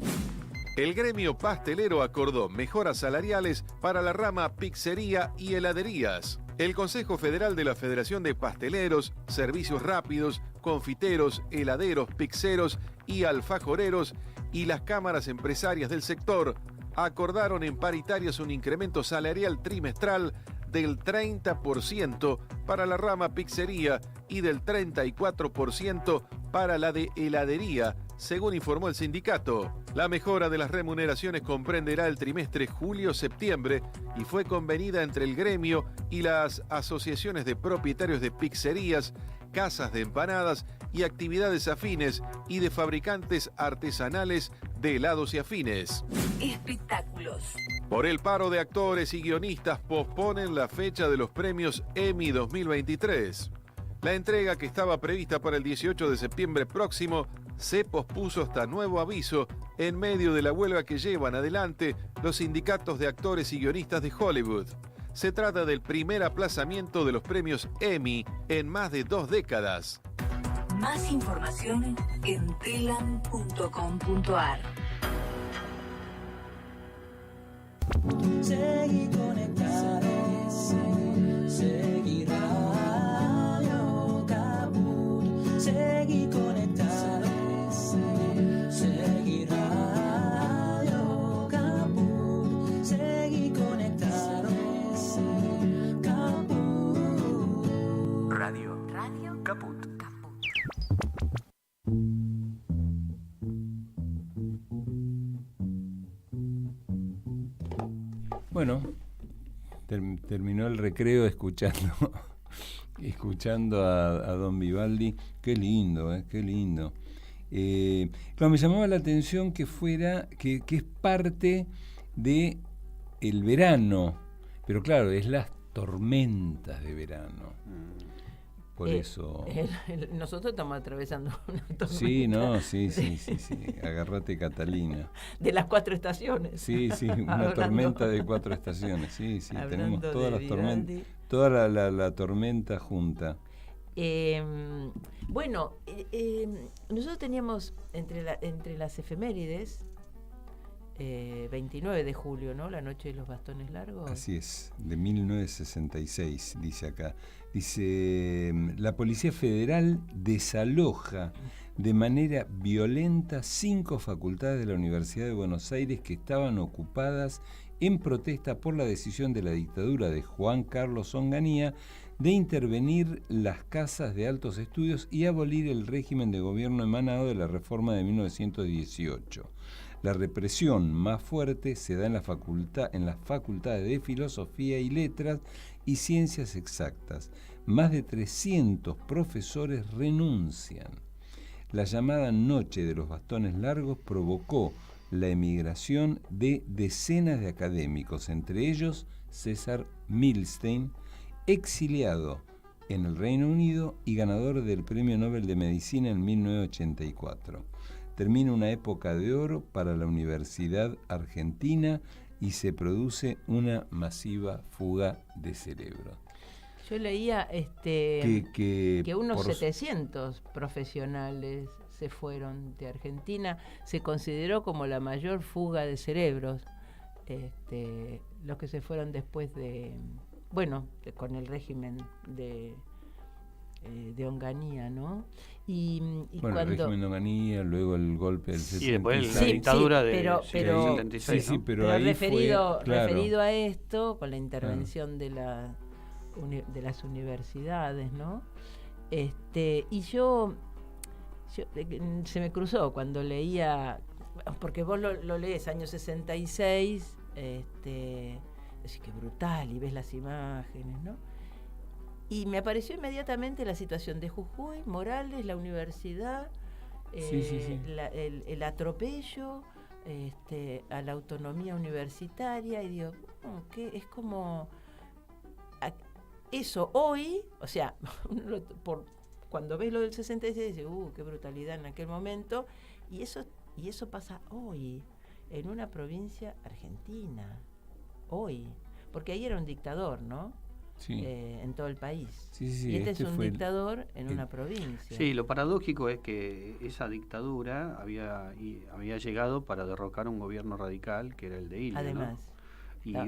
El gremio pastelero acordó mejoras salariales para la rama pizzería y heladerías. El Consejo Federal de la Federación de Pasteleros, Servicios Rápidos, Confiteros, Heladeros, Pizzeros y Alfajoreros y las cámaras empresarias del sector acordaron en paritarias un incremento salarial trimestral del 30% para la rama pizzería y del 34% para la de heladería, según informó el sindicato. La mejora de las remuneraciones comprenderá el trimestre julio-septiembre y fue convenida entre el gremio y las asociaciones de propietarios de pizzerías, casas de empanadas y actividades afines y de fabricantes artesanales de helados y afines. Espectáculos. Por el paro de actores y guionistas posponen la fecha de los premios Emmy 2023. La entrega, que estaba prevista para el 18 de septiembre próximo, se pospuso hasta nuevo aviso en medio de la huelga que llevan adelante los sindicatos de actores y guionistas de Hollywood. Se trata del primer aplazamiento de los premios Emmy en más de 2 décadas. Más información en telam.com.ar. Seguí conectado, seguí Radio Caput, seguí conectado, seguí Radio Caput, seguí conectado, Caput. Radio Caput. Bueno, terminó el recreo escuchando a don Vivaldi. Qué lindo, qué lindo. Claro, me llamaba la atención que es parte de el verano, pero claro, es las tormentas de verano. Por eso. Nosotros estamos atravesando una tormenta. Sí, agárrate, Catalina. De las 4 estaciones. Sí, una tormenta de 4 estaciones. Sí, tenemos todas las tormentas, toda la tormenta junta. Bueno, nosotros teníamos entre las efemérides 29 de julio, ¿no? La noche de los bastones largos. Así es, de 1966, dice acá. Dice, la Policía Federal desaloja de manera violenta 5 facultades de la Universidad de Buenos Aires que estaban ocupadas en protesta por la decisión de la dictadura de Juan Carlos Onganía de intervenir las casas de altos estudios y abolir el régimen de gobierno emanado de la reforma de 1918. La represión más fuerte se da en las facultades de Filosofía y Letras y Ciencias Exactas. Más de 300 profesores renuncian. La llamada Noche de los Bastones Largos provocó la emigración de decenas de académicos, entre ellos César Milstein, exiliado en el Reino Unido y ganador del Premio Nobel de Medicina en 1984. Termina una época de oro para la Universidad Argentina y se produce una masiva fuga de cerebros. Yo leía que unos 700 profesionales se fueron de Argentina. Se consideró como la mayor fuga de cerebros, los que se fueron después con el régimen de Onganía, ¿no? Y cuando, el régimen de Onganía, luego el golpe del 76. Y después la dictadura del 76. Sí, pero ahí referido a esto, con la intervención de las universidades, ¿no? Y yo se me cruzó cuando leía, porque vos lo lees, año 66, decís que brutal, y ves las imágenes, ¿no? Y me apareció inmediatamente la situación de Jujuy, Morales, la universidad, el atropello a la autonomía universitaria, y digo, que es como eso hoy, o sea, cuando ves lo del 66 dices, qué brutalidad en aquel momento, y eso pasa hoy en una provincia argentina, hoy, porque ahí era un dictador, ¿no? Sí. En todo el país. Sí, y este es un dictador en una provincia. Sí, lo paradójico es que esa dictadura había llegado para derrocar un gobierno radical que era el de Ilia. Además, ¿no?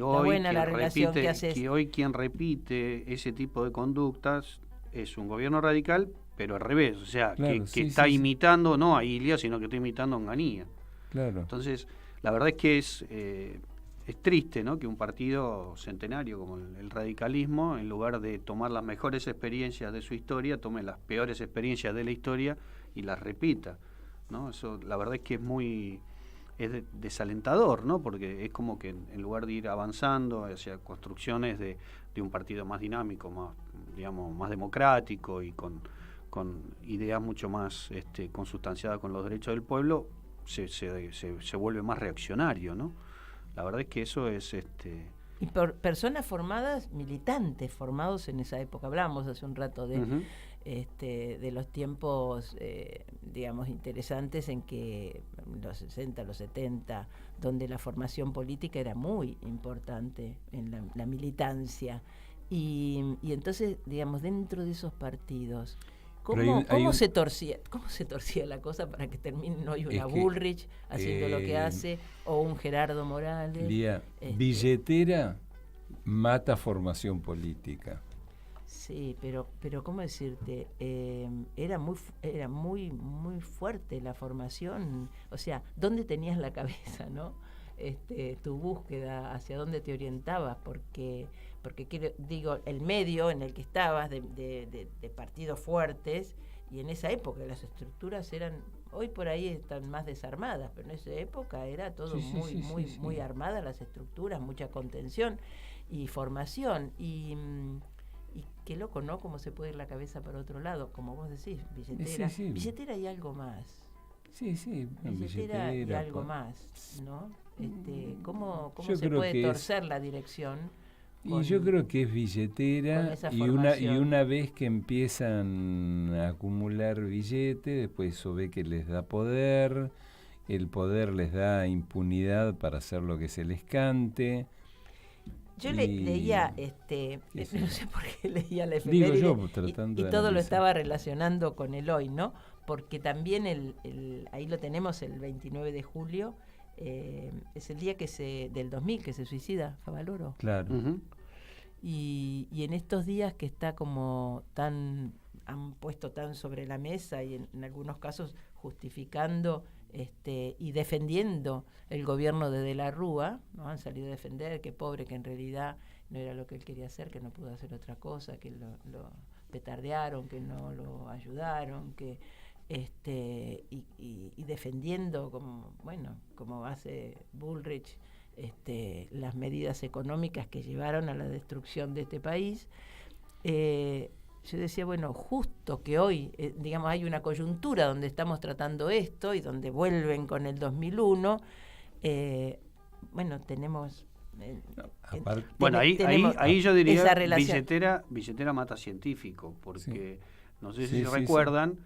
Y hoy quien repite ese tipo de conductas es un gobierno radical, pero al revés, o sea, que está imitando no a Ilia, sino que está imitando a Onganía. Claro. Entonces, la verdad es que es triste, ¿no?, que un partido centenario como el radicalismo, en lugar de tomar las mejores experiencias de su historia, tome las peores experiencias de la historia y las repita, ¿no? Eso, la verdad es que es desalentador, ¿no? Porque es como que en lugar de ir avanzando hacia construcciones de un partido más dinámico, más, digamos, más democrático y con ideas mucho más consustanciadas con los derechos del pueblo, se vuelve más reaccionario, ¿no? La verdad es que eso es... Y por personas formadas, militantes formados en esa época. Hablábamos hace un rato de los tiempos, digamos, interesantes en que los 60, los 70, donde la formación política era muy importante en la militancia. Y entonces, digamos, dentro de esos partidos... ¿Cómo se torcía la cosa para que termine hoy una Bullrich haciendo lo que hace, o un Gerardo Morales? Billetera mata formación política. Sí, pero ¿cómo decirte? Era muy fuerte la formación. O sea, ¿dónde tenías la cabeza, no? Tu búsqueda, hacia dónde te orientabas, porque digo, el medio en el que estabas de partidos fuertes, y en esa época las estructuras eran, hoy por ahí están más desarmadas, pero en esa época era todo muy armada, las estructuras, mucha contención y formación, y qué loco, ¿no? Cómo se puede ir la cabeza para otro lado, como vos decís, billetera. Billetera y algo más. Billetera y algo más, ¿no? ¿Cómo se puede torcer la dirección? Y yo creo que es billetera, y una vez que empiezan a acumular billetes, después eso ve que les da poder, el poder les da impunidad para hacer lo que se les cante. Yo leía, no sé por qué leía la efeméride, y todo lo estaba relacionando con el hoy, ¿no? Porque también ahí lo tenemos, el 29 de julio, es el día del 2000 que se suicida Favaloro. Claro. Y en estos días que está como han puesto tan sobre la mesa, y en algunos casos justificando y defendiendo el gobierno de la Rúa, ¿no? Han salido a defender que pobre, que en realidad no era lo que él quería hacer, que no pudo hacer otra cosa, que lo petardearon, que no lo ayudaron, que y defendiendo como hace Bullrich las medidas económicas que llevaron a la destrucción de este país, yo decía, bueno, justo que hoy, digamos, hay una coyuntura donde estamos tratando esto y donde vuelven con el 2001, bueno, tenemos... Bueno, ahí yo diría esa relación. billetera mata científico, porque no sé si Sí, sí, recuerdan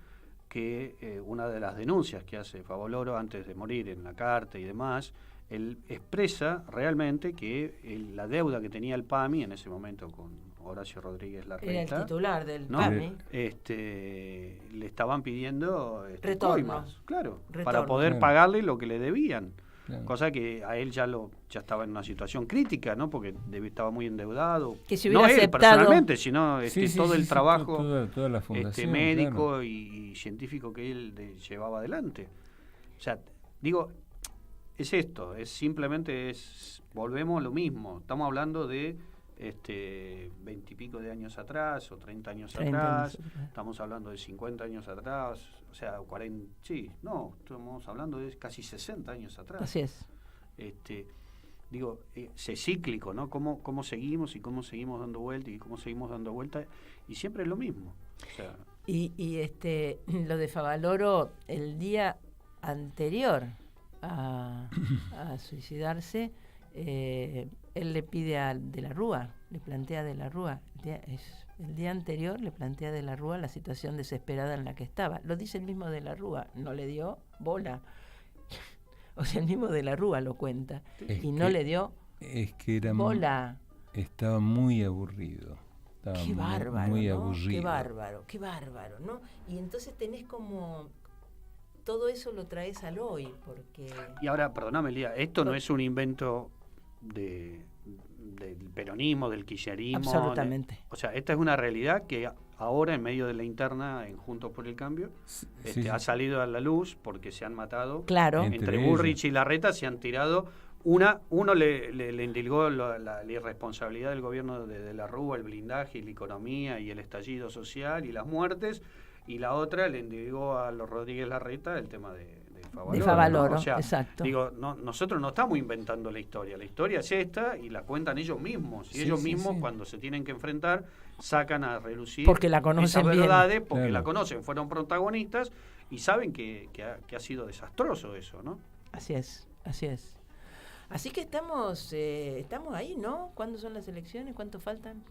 que una de las denuncias que hace Favaloro antes de morir en la carta y demás, él expresa realmente que la deuda que tenía el PAMI en ese momento con Horacio Rodríguez Larreta, era el titular del ¿no? PAMI, le estaban pidiendo retornos, coimas, claro, retornos, para poder claro, pagarle lo que le debían. claro. Cosa que a él ya estaba en una situación crítica, ¿no? Porque estaba muy endeudado. Que si hubiera no él aceptado, personalmente, sino Sí, sí, todo sí, el sí, trabajo toda la fundación, médico claro. y científico que él llevaba adelante. O sea, digo, es esto, volvemos a lo mismo. Estamos hablando de 20 y pico de años atrás o 30 años atrás, estamos hablando de 50 años atrás, o sea, 40, estamos hablando de casi 60 años atrás. Así es. Digo, es cíclico, ¿no? Cómo seguimos y cómo seguimos dando vueltas y cómo seguimos dando vueltas, y siempre es lo mismo. O sea, y lo de Favaloro, el día anterior a suicidarse, él le pide a De la Rúa, le plantea a De la Rúa, el día anterior le plantea a De la Rúa la situación desesperada en la que estaba. Lo dice el mismo De la Rúa, no le dio bola. O sea, el mismo De la Rúa lo cuenta. No le dio bola. Estaba muy aburrido. Qué bárbaro, muy ¿no? aburrido. Qué bárbaro, ¿no? Y entonces tenés como... Todo eso lo traes al hoy, porque... Y ahora, perdóname, Lía, esto no es un invento del peronismo, del kirchnerismo. Absolutamente. O sea, esta es una realidad que ahora, en medio de la interna en Juntos por el Cambio, ha salido a la luz porque se han matado. Claro. Entre Bullrich y Larreta se han tirado. Uno le indilgó la irresponsabilidad del gobierno de la Rúa, el blindaje y la economía y el estallido social y las muertes, y la otra le indilgó a los Rodríguez Larreta el tema de Favaloro, ¿no? O sea, exacto. Digo, nosotros no estamos inventando la historia es esta y la cuentan ellos mismos, y ellos mismos cuando se tienen que enfrentar sacan a relucir porque la conocen esas bien. verdades, porque Claro. la conocen, fueron protagonistas y saben que ha sido desastroso eso, ¿no? Así es. Así que estamos ahí, ¿no? ¿Cuándo son las elecciones? ¿Cuánto faltan?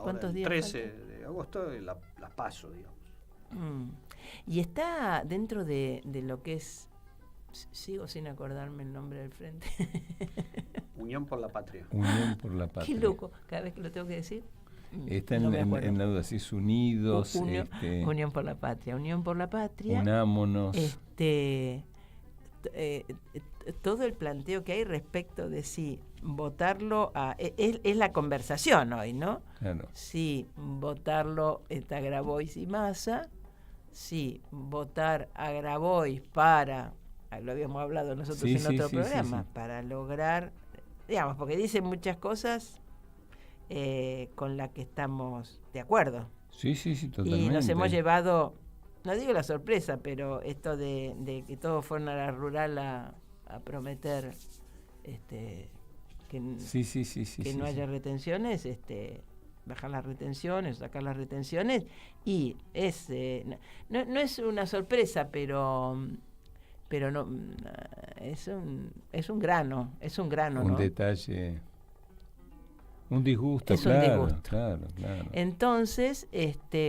¿Cuántos días 13 faltan? de agosto la paso, digamos. Y está dentro de lo que es, sigo sin acordarme el nombre del frente. Unión por la Patria. Unión por la Patria. Qué loco, cada vez que lo tengo que decir. Está no me acuerdo. en la duda, si es Unidos, Unión por la Patria. Unámonos. Todo el planteo que hay respecto de si votarlo es la conversación hoy, ¿no? Claro. Si votarlo a Grabois y Massa, si votar a Grabois para, lo habíamos hablado nosotros en otro programa, para lograr, digamos, porque dicen muchas cosas con las que estamos de acuerdo. Sí, totalmente. Y nos hemos llevado, no digo la sorpresa, pero esto de que todos fueron a la rural a prometer que no haya retenciones, bajar las retenciones, sacar las retenciones, y no es una sorpresa, pero no es un grano, un ¿no? detalle. Un disgusto, es claro, un disgusto. Claro. Entonces,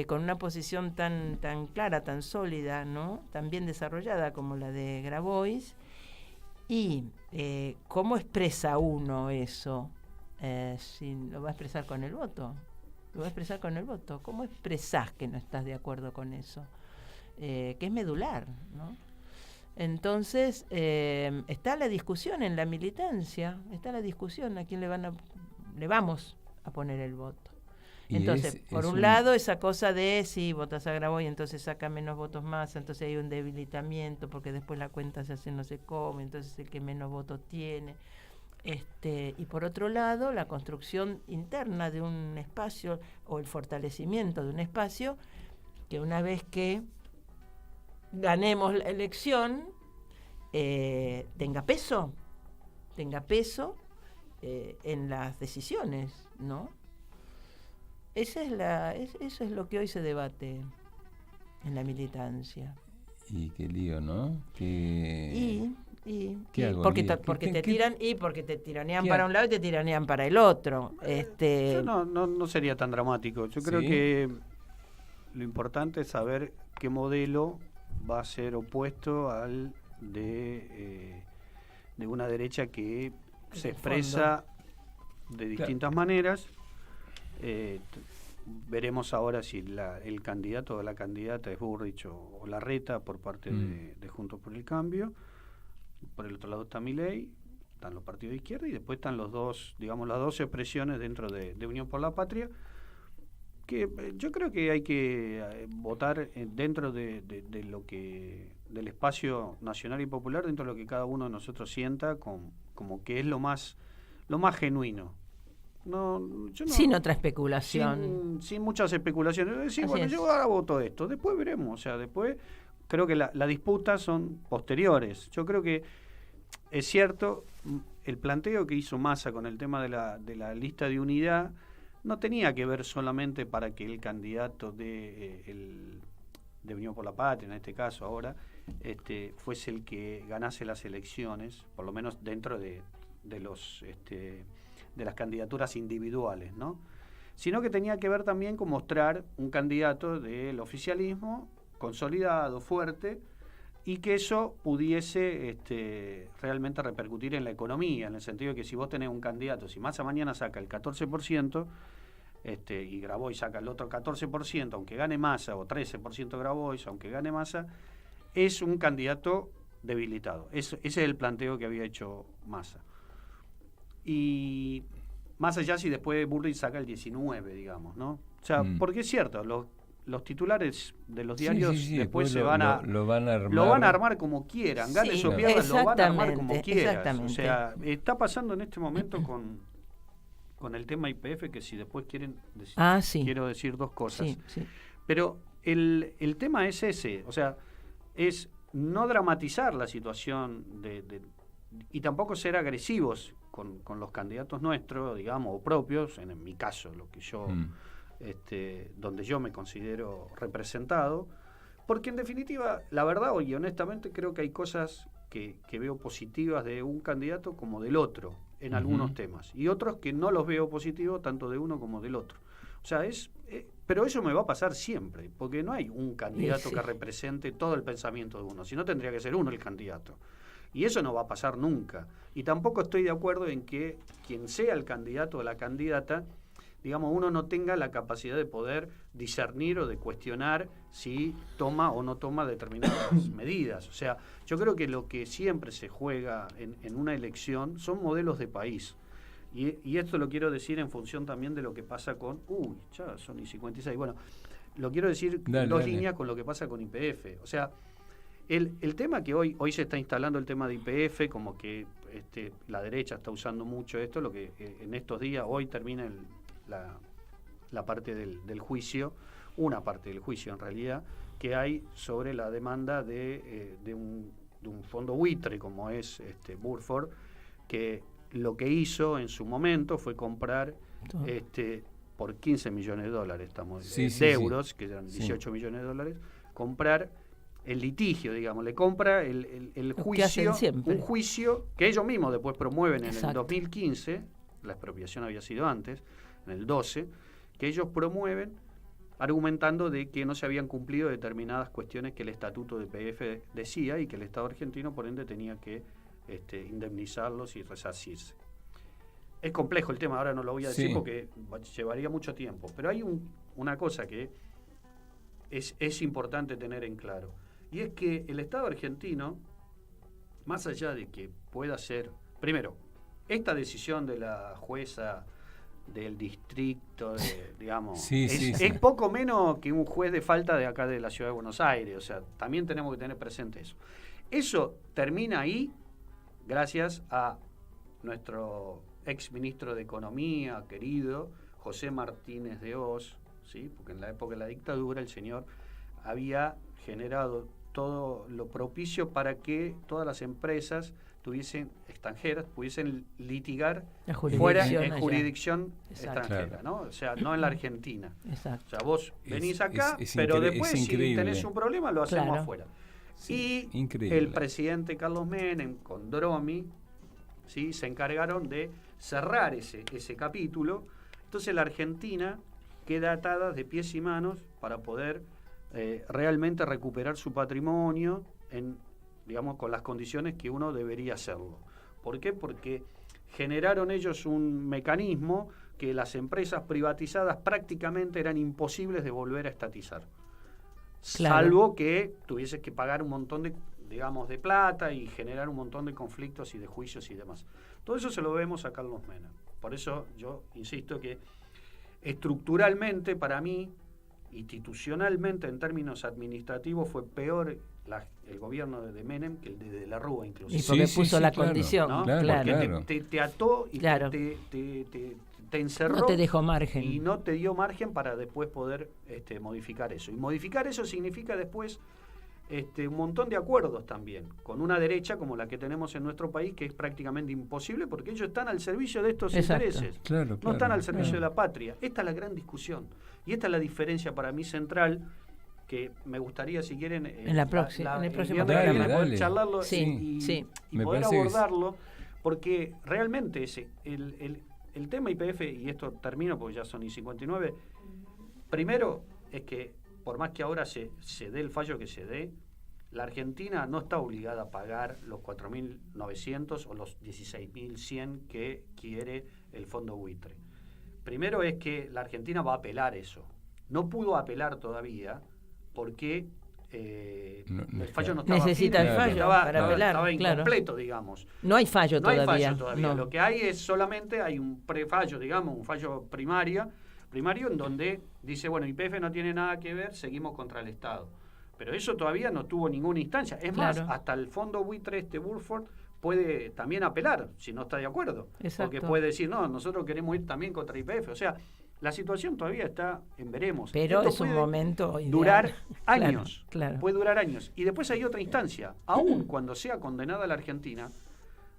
con una posición tan clara, tan sólida, ¿no? Tan bien desarrollada como la de Grabois, y ¿cómo expresa uno eso? Si lo va a expresar con el voto. ¿Cómo expresás que no estás de acuerdo con eso? Que es medular, ¿no? Entonces, está la discusión en la militancia, está la discusión a quién le vamos a poner el voto. Entonces, por un lado, esa cosa de si votas a Grabois, entonces saca menos votos más, entonces hay un debilitamiento, porque después la cuenta se hace no sé cómo, entonces el que menos votos tiene. Y por otro lado, la construcción interna de un espacio, o el fortalecimiento de un espacio, que una vez que ganemos la elección, tenga peso en las decisiones, ¿no? eso es lo que hoy se debate en la militancia. Y qué lío, ¿no? ¿Qué hago, porque lío? porque te tiran y porque te tiranean ¿Qué para un lado y te tiranean para el otro. Yo no sería tan dramático. Yo creo ¿Sí? que lo importante es saber qué modelo va a ser opuesto al de una derecha que se expresa de distintas maneras. Veremos ahora si el candidato o la candidata es Burrich o Larreta por parte de Juntos por el Cambio. Por el otro lado está Milei, están los partidos de izquierda y después están los dos, digamos, las dos expresiones dentro de Unión por la Patria, que yo creo que hay que votar dentro de lo que del espacio nacional y popular, dentro de lo que cada uno de nosotros sienta como que es lo más genuino. Sin otra especulación. Sin muchas especulaciones. Decir, Así bueno, es. yo ahora voto esto, después veremos. O sea, después creo que la disputa son posteriores. Yo creo que es cierto, el planteo que hizo Massa con el tema de la lista de unidad no tenía que ver solamente para que el candidato de Unión por la Patria, en este caso ahora, fuese el que ganase las elecciones, por lo menos dentro de las candidaturas individuales, ¿no? Sino que tenía que ver también con mostrar un candidato del oficialismo consolidado, fuerte, y que eso pudiese realmente repercutir en la economía, en el sentido de que si vos tenés un candidato, si Massa mañana saca el 14%, y Grabois saca el otro 14%, aunque gane Massa, o 13% Grabois, aunque gane Massa, es un candidato debilitado. Ese es el planteo que había hecho Massa. Y más allá si después Burrich saca el 19, digamos, ¿no? O sea, porque es cierto, los titulares de los diarios después lo van a armar como quieran, ganes o pierdas, lo van a armar como quieran. O sea, está pasando en este momento con el tema YPF, que si después quieren quiero decir dos cosas. Sí. Pero el tema es ese, o sea, es no dramatizar la situación y tampoco ser agresivos con los candidatos nuestros, digamos, o propios, en mi caso, lo que yo donde yo me considero representado, porque en definitiva, la verdad, y honestamente creo que hay cosas que veo positivas de un candidato como del otro, en algunos temas, y otros que no los veo positivos tanto de uno como del otro. O sea, pero eso me va a pasar siempre, porque no hay un candidato que represente todo el pensamiento de uno, sino tendría que ser uno el candidato. Y eso no va a pasar nunca. Y tampoco estoy de acuerdo en que quien sea el candidato o la candidata, digamos, uno no tenga la capacidad de poder discernir o de cuestionar si toma o no toma determinadas medidas. O sea, yo creo que lo que siempre se juega en una elección son modelos de país. Y esto lo quiero decir en función también de lo que pasa con... ya son y 56. Bueno, lo quiero decir en dos líneas con lo que pasa con YPF. O sea, el tema que hoy se está instalando el tema de YPF, como que la derecha está usando mucho esto, lo que en estos días, hoy termina la parte del juicio, una parte del juicio en realidad, que hay sobre la demanda de un fondo buitre como es Burford, que lo que hizo en su momento fue comprar por 15 millones de dólares, euros, que eran 18 millones de dólares, comprar el litigio, digamos, le compra el juicio, un juicio que ellos mismos después promueven en el 2015, la expropiación había sido antes, en el 12, que ellos promueven argumentando de que no se habían cumplido determinadas cuestiones que el estatuto de YPF decía y que el Estado argentino por ende tenía que indemnizarlos y resarcirse. Es complejo el tema, ahora no lo voy a decir porque llevaría mucho tiempo, pero hay una cosa que es importante tener en claro, y es que el Estado argentino, más allá de que pueda ser, primero, esta decisión de la jueza del distrito, digamos, es poco menos que un juez de falta de acá de la Ciudad de Buenos Aires, o sea, también tenemos que tener presente eso. Eso termina ahí gracias a nuestro ex ministro de Economía, querido José Martínez de Oz, ¿sí? Porque en la época de la dictadura el señor había generado todo lo propicio para que todas las empresas extranjeras pudiesen litigar La fuera jurisdicción en allá. jurisdicción Exacto. extranjera, ¿no? O sea, no en la Argentina. Exacto. O sea, vos venís acá, es pero después si increíble. tenés un problema lo hacemos Claro. afuera. Sí, y increíble. el presidente Carlos Menem con Dromi, ¿sí? Se encargaron de cerrar ese capítulo. Entonces la Argentina queda atada de pies y manos para poder realmente recuperar su patrimonio digamos, con las condiciones que uno debería hacerlo. ¿Por qué? Porque generaron ellos un mecanismo que las empresas privatizadas prácticamente eran imposibles de volver a estatizar. Claro. Salvo que tuvieses que pagar un montón de, digamos, de plata y generar un montón de conflictos y de juicios y demás. Todo eso se lo vemos a Carlos Menem. Por eso yo insisto que estructuralmente, para mí, institucionalmente, en términos administrativos, fue peor el gobierno de Menem que el de la Rúa, inclusive. Y porque puso la condición, ¿no? claro. Porque te ató y Claro. te encerró. No te dejó margen. Y no te dio margen para después poder modificar eso. Y modificar eso significa después un montón de acuerdos también, con una derecha como la que tenemos en nuestro país, que es prácticamente imposible porque ellos están al servicio de estos Exacto. intereses. Claro, no están al claro. servicio de la patria. Esta es la gran discusión. Y esta es la diferencia para mí central, que me gustaría, si quieren, en el próximo viernes programa. que viene poder charlarlo Sí, y sí. Me poder parece que abordarlo, porque realmente el tema YPF, y esto termino porque ya son y 59, primero es que por más que ahora se dé el fallo que se dé, la Argentina no está obligada a pagar los 4.900 o los 16.100 que quiere el fondo buitre. Primero es que la Argentina va a apelar eso. No pudo apelar todavía porque el fallo no estaba necesita firme, el fallo para apelar, estaba claro. incompleto, digamos. No hay fallo No hay todavía. fallo todavía. No. Lo que hay es solamente hay un prefallo, digamos, un fallo primario en donde dice, bueno, YPF no tiene nada que ver, seguimos contra el Estado. Pero eso todavía no tuvo ninguna instancia. Es Claro. más, hasta el fondo buitre Burford puede también apelar si no está de acuerdo. Exacto. Porque puede decir, no, nosotros queremos ir también contra YPF. O sea, la situación todavía está en veremos. Pero Esto es un puede momento ideal. durar años. Claro. Puede durar años. Y después hay otra instancia. Aún cuando sea condenada la Argentina,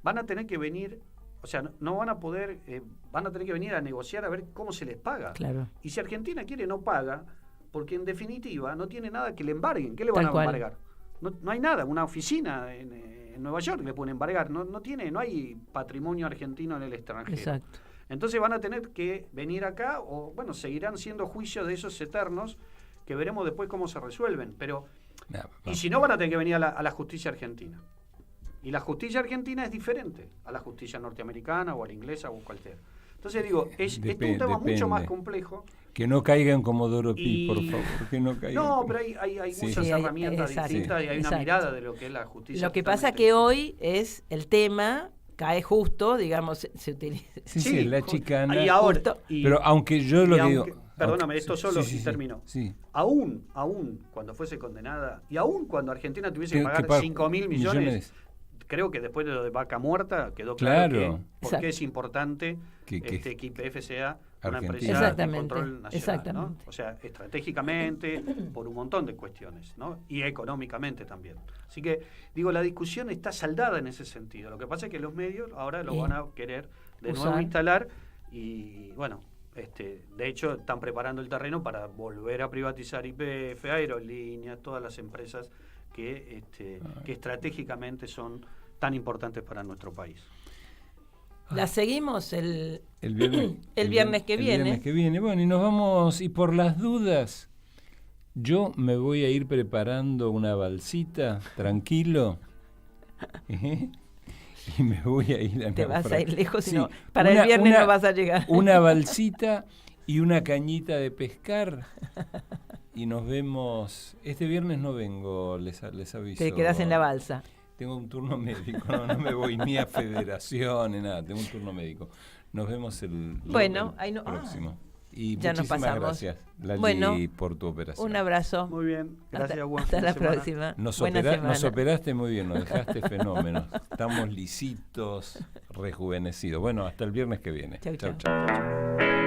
van a tener que venir, o sea, no van a poder, van a tener que venir a negociar a ver cómo se les paga. Claro. Y si Argentina quiere, no paga, porque en definitiva no tiene nada que le embarguen. ¿Qué le van Tal a cual. embargar? No hay nada, una oficina en Nueva York le pueden embargar. No hay patrimonio argentino en el extranjero. Exacto. Entonces van a tener que venir acá o, bueno, seguirán siendo juicios de esos eternos que veremos después cómo se resuelven. Pero, y si no, van a tener que venir a la justicia argentina. Y la justicia argentina es diferente a la justicia norteamericana o a la inglesa o cualquiera. Entonces digo, es un tema mucho más complejo. Que no caiga en Comodoro Pi, Y- por favor, que no caiga. No, pero hay Sí. muchas Sí, herramientas exacto, distintas y hay una exacto. mirada de lo que es la justicia. Lo que pasa que hoy es el tema, cae justo, digamos, se utiliza. Sí, la chicana. Y ahora, pero aunque yo lo y digo. aunque- perdóname, esto solo sí, y sí, termino. Sí. Aún cuando fuese condenada, y aún cuando Argentina tuviese que Que pagar paga 5.000 millones, creo que después de lo de Vaca Muerta quedó claro, Claro. que porque es importante que YPF sea una Argentina. empresa de Exactamente, control nacional, exactamente. ¿no? O sea, estratégicamente, por un montón de cuestiones, ¿no? Y económicamente también. Así que, digo, la discusión está saldada en ese sentido. Lo que pasa es que los medios ahora lo Y van a querer de nuevo usar. instalar y, bueno, de hecho están preparando el terreno para volver a privatizar YPF, aerolíneas, todas las empresas que estratégicamente son tan importantes para nuestro país. La seguimos el viernes, el viernes que viene. El viernes que viene. Bueno, y nos vamos, y por las dudas, yo me voy a ir preparando una balsita, tranquilo. Y me voy a ir a Te vas a ir lejos, Sí, si no, para el viernes no vas a llegar. Una balsita y una cañita de pescar. Y nos vemos. Este viernes no vengo, les aviso. Te quedás en la balsa. Tengo un turno médico, no me voy ni a federación ni nada, tengo un turno médico. Nos vemos el ahí no, próximo. Y ya nos muchísimas pasamos. gracias, Lali, Bueno, por tu operación. Un abrazo. Muy bien, gracias. Hasta la próxima. Nos Buena operaste muy bien, nos dejaste fenómenos. Estamos lisitos, rejuvenecidos. Bueno, hasta el viernes que viene. Chau, chau. Chau.